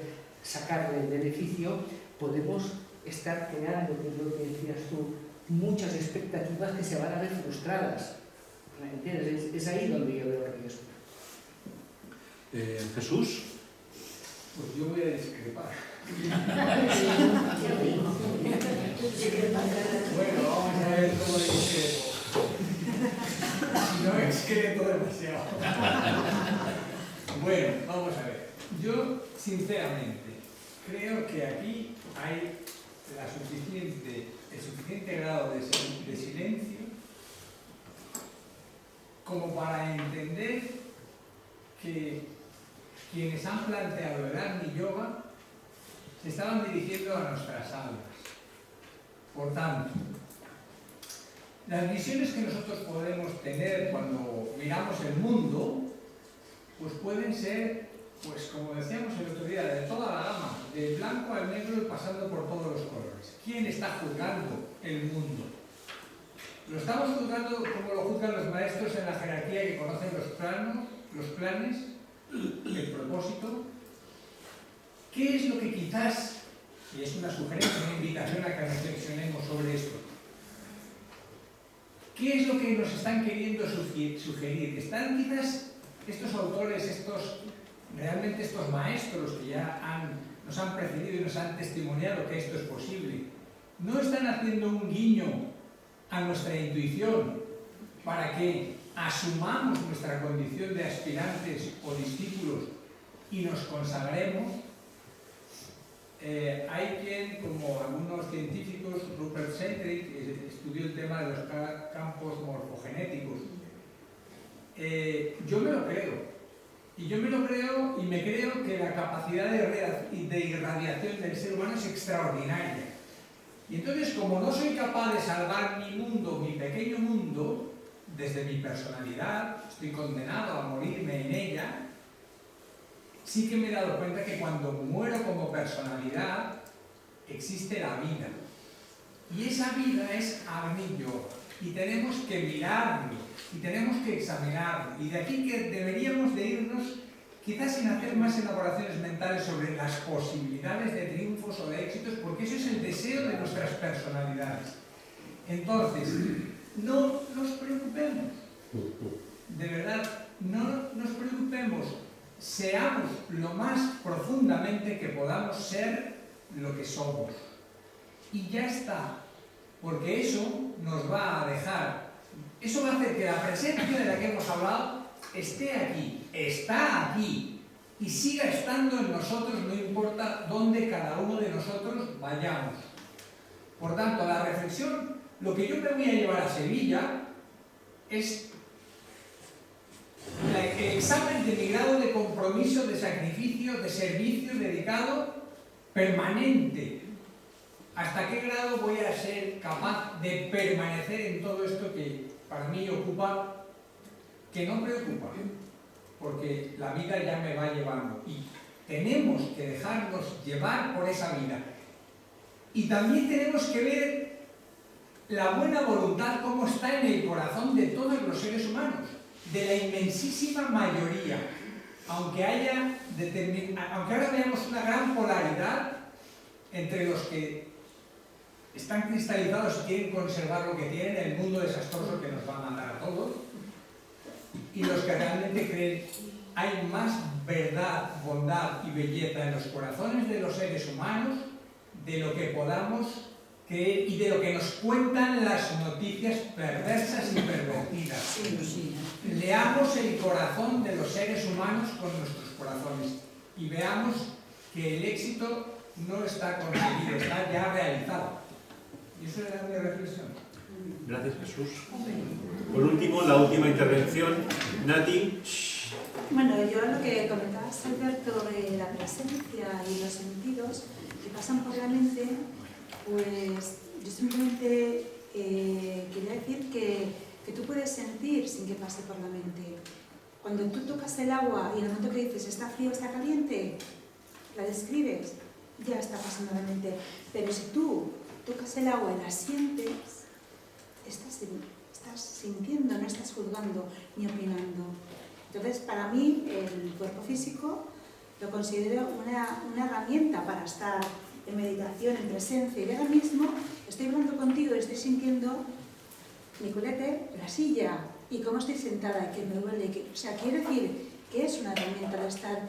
sacarle el beneficio, podemos estar creando, que es lo que decías tú, muchas expectativas que se van a ver frustradas. ¿Me entiendes? Es ahí donde yo veo el riesgo. Jesús. Pues yo voy a discrepar. Bueno, vamos a ver cómo discrepo. Si no excrepo demasiado. Bueno, vamos a ver. Yo, sinceramente, creo que aquí hay el suficiente grado de silencio como para entender que quienes han planteado el Agni Yoga se estaban dirigiendo a nuestras almas. Por tanto, las visiones que nosotros podemos tener cuando miramos el mundo, pues pueden ser, pues como decíamos el otro día, de toda la gama, del blanco al negro y pasando por todos los colores. ¿Quién está juzgando el mundo? Lo estamos juzgando como lo juzgan los maestros en la jerarquía que conocen los planes, el propósito. ¿Qué es lo que quizás, y es una sugerencia, una invitación a que reflexionemos sobre esto, qué es lo que nos están queriendo sugerir? Están quizás estos autores, realmente estos maestros que ya nos han precedido y nos han testimoniado que esto es posible, ¿no están haciendo un guiño a nuestra intuición para que asumamos nuestra condición de aspirantes o discípulos y nos consagremos? Hay quien, como algunos científicos, Rupert Sheldrake, que estudió el tema de los campos morfogenéticos. Yo me lo creo. Y yo me lo creo y me creo que la capacidad de irradiación del ser humano es extraordinaria. Y entonces, como no soy capaz de salvar mi mundo, mi pequeño mundo, desde mi personalidad, estoy condenado a morirme en ella, sí que me he dado cuenta que cuando muero como personalidad, existe la vida. Y esa vida es Agni Yoga. Y tenemos que mirarlo, y tenemos que examinarlo. Y de aquí que deberíamos de irnos, quizás sin hacer más elaboraciones mentales sobre las posibilidades de triunfos o de éxitos, porque eso es el deseo de nuestras personalidades. Entonces, no nos preocupemos. De verdad, no nos preocupemos seamos lo más profundamente que podamos ser lo que somos. Y ya está, porque eso nos va a dejar, eso va a hacer que la presencia de la que hemos hablado esté aquí, está aquí, y siga estando en nosotros, no importa dónde cada uno de nosotros vayamos. Por tanto, la reflexión, lo que yo me voy a llevar a Sevilla es el examen de mi grado de compromiso, de sacrificio, de servicio dedicado permanente. ¿Hasta qué grado voy a ser capaz de permanecer en todo esto que para mí ocupa, que no preocupa? Porque la vida ya me va llevando y tenemos que dejarnos llevar por esa vida. Y también tenemos que ver la buena voluntad cómo está en el corazón de todos los seres humanos, de la inmensísima mayoría. Aunque ahora veamos una gran polaridad entre los que están cristalizados y quieren conservar lo que tienen, el mundo desastroso que nos va a matar a todos, y los que realmente creen hay más verdad, bondad y belleza en los corazones de los seres humanos de lo que podamos creer y de lo que nos cuentan las noticias perversas y pervertidas. Leamos el corazón de los seres humanos con nuestros corazones y veamos que el éxito no está conseguido, está ya realizado. Y eso era mi reflexión. Gracias, Jesús. Por último, la última intervención, Nati. Bueno, yo lo que comentabas, Alberto, de la presencia y los sentidos que pasan por la mente, pues yo simplemente quería decir que tú puedes sentir sin que pase por la mente. Cuando tú tocas el agua y en el momento que dices está frío, está caliente, la describes, ya está pasando la mente. Pero si tú tocas el agua y la sientes, estás sintiendo, no estás juzgando ni opinando. Entonces, para mí, el cuerpo físico lo considero una herramienta para estar en meditación, en presencia. Y ahora mismo estoy hablando contigo y estoy sintiendo mi culete, la silla, y cómo estoy sentada, y que me duele. O sea, quiere decir que es una herramienta de estar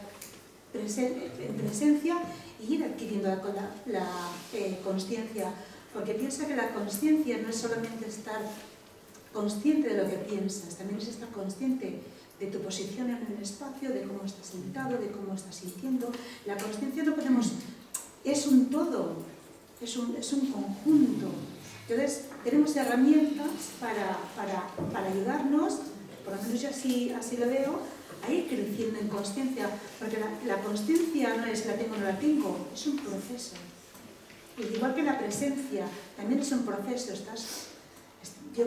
en presencia y ir adquiriendo la consciencia. Porque piensa que la consciencia no es solamente estar consciente de lo que piensas, también es estar consciente de tu posición en el espacio, de cómo estás sentado, de cómo estás sintiendo. La consciencia no podemos... es un todo, es un conjunto. Entonces, tenemos herramientas para ayudarnos, por lo menos yo así lo veo, a ir creciendo en consciencia, porque la consciencia no es la tengo o no la tengo, es un proceso. Y igual que la presencia, también es un proceso. Yo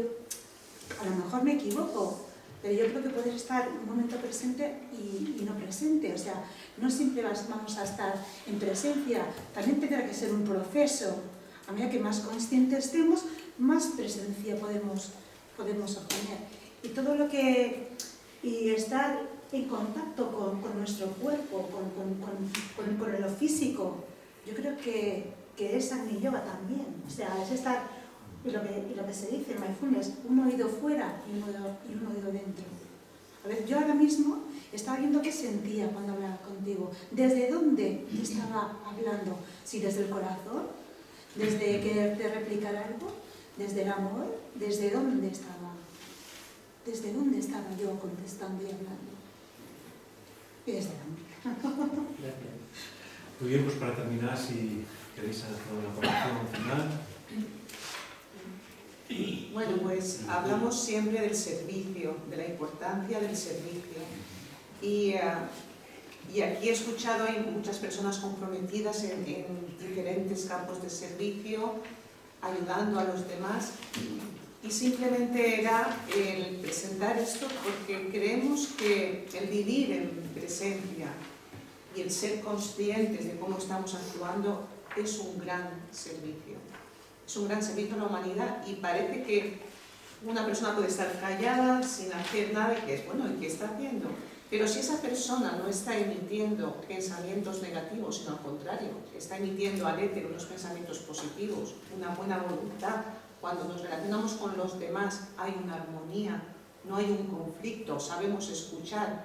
a lo mejor me equivoco, pero yo creo que puedes estar un momento presente y no presente. O sea, no siempre vamos a estar en presencia, también tendrá que ser un proceso. A medida que más conscientes estemos, más presencia podemos obtener. Y todo lo que... y estar en contacto con nuestro cuerpo, con lo físico, yo creo que es Agni Yoga también. O sea, es estar... y lo que se dice en mindfulness, un oído fuera y un oído dentro. A ver, yo ahora mismo estaba viendo qué sentía cuando hablaba contigo. ¿Desde dónde estaba hablando? Si desde el corazón, desde quererte replicar algo, desde el amor, ¿desde dónde estaba? ¿Desde dónde estaba yo contestando y hablando? Y desde el amor. Muy bien, pues para terminar, si queréis hacer una corrección final. Bueno, pues hablamos siempre del servicio, de la importancia del servicio. Y aquí he escuchado, hay muchas personas comprometidas en diferentes campos de servicio, ayudando a los demás. Y simplemente era el presentar esto porque creemos que el vivir en presencia y el ser conscientes de cómo estamos actuando es un gran servicio. Es un gran servicio a la humanidad y parece que una persona puede estar callada sin hacer nada y que es bueno, ¿y qué está haciendo? Pero si esa persona no está emitiendo pensamientos negativos, sino al contrario, está emitiendo al éter unos pensamientos positivos, una buena voluntad, cuando nos relacionamos con los demás hay una armonía, no hay un conflicto, sabemos escuchar.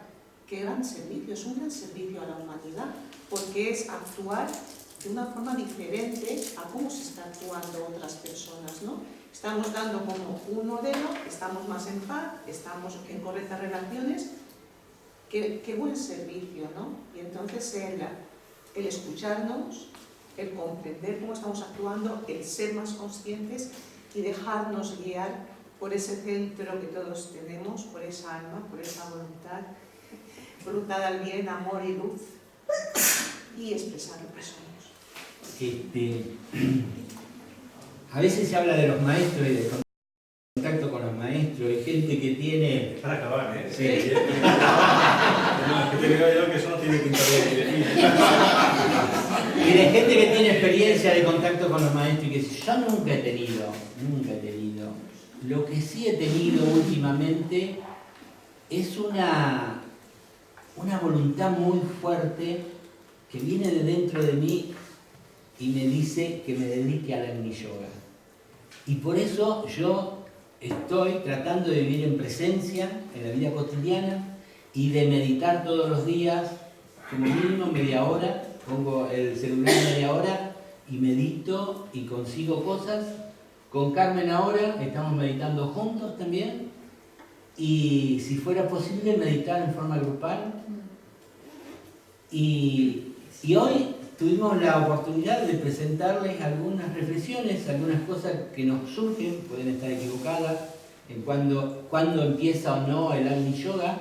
qué gran servicio, es un gran servicio a la humanidad, porque es actuar de una forma diferente a cómo se está actuando otras personas, ¿no? Estamos dando como un modelo, estamos más en paz, estamos en correctas relaciones. Qué buen servicio, ¿no? Y entonces el escucharnos, el comprender cómo estamos actuando, el ser más conscientes y dejarnos guiar por ese centro que todos tenemos, por esa alma, por esa voluntad al bien, amor y luz, y expresar lo que somos. A veces se habla de los maestros y de contacto con los maestros, hay gente que tiene... Para acabar, ¿eh? Sí. No, que te veo yo que eso no tiene pinta de... Y de gente que tiene experiencia de contacto con los maestros y que dice, yo nunca he tenido. Lo que sí he tenido últimamente es una voluntad muy fuerte que viene de dentro de mí y me dice que me dedique al Agni Yoga. Y por eso yo estoy tratando de vivir en presencia, en la vida cotidiana, y de meditar todos los días, como mínimo media hora, pongo el celular media hora y medito y consigo cosas. Con Carmen ahora estamos meditando juntos también, y si fuera posible meditar en forma grupal. Y hoy tuvimos la oportunidad de presentarles algunas reflexiones, algunas cosas que nos surgen, pueden estar equivocadas, en cuándo empieza o no el Agni Yoga,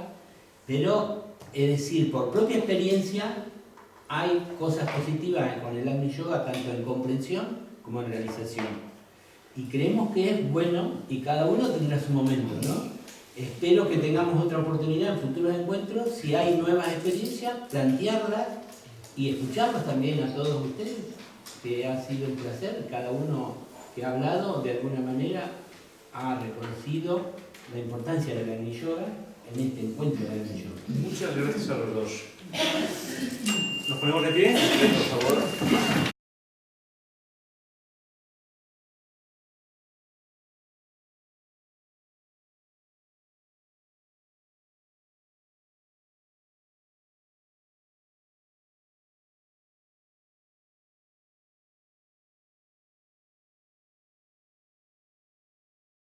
pero es decir, por propia experiencia hay cosas positivas con el Agni Yoga, tanto en comprensión como en realización. Y creemos que es bueno y cada uno tendrá su momento, ¿no? Espero que tengamos otra oportunidad en futuros encuentros, si hay nuevas experiencias, plantearlas y escucharlos también a todos ustedes, que ha sido un placer. Cada uno que ha hablado de alguna manera ha reconocido la importancia del Agni Yoga en este encuentro del Agni Yoga. Muchas gracias a los dos. Nos ponemos de pie, por favor.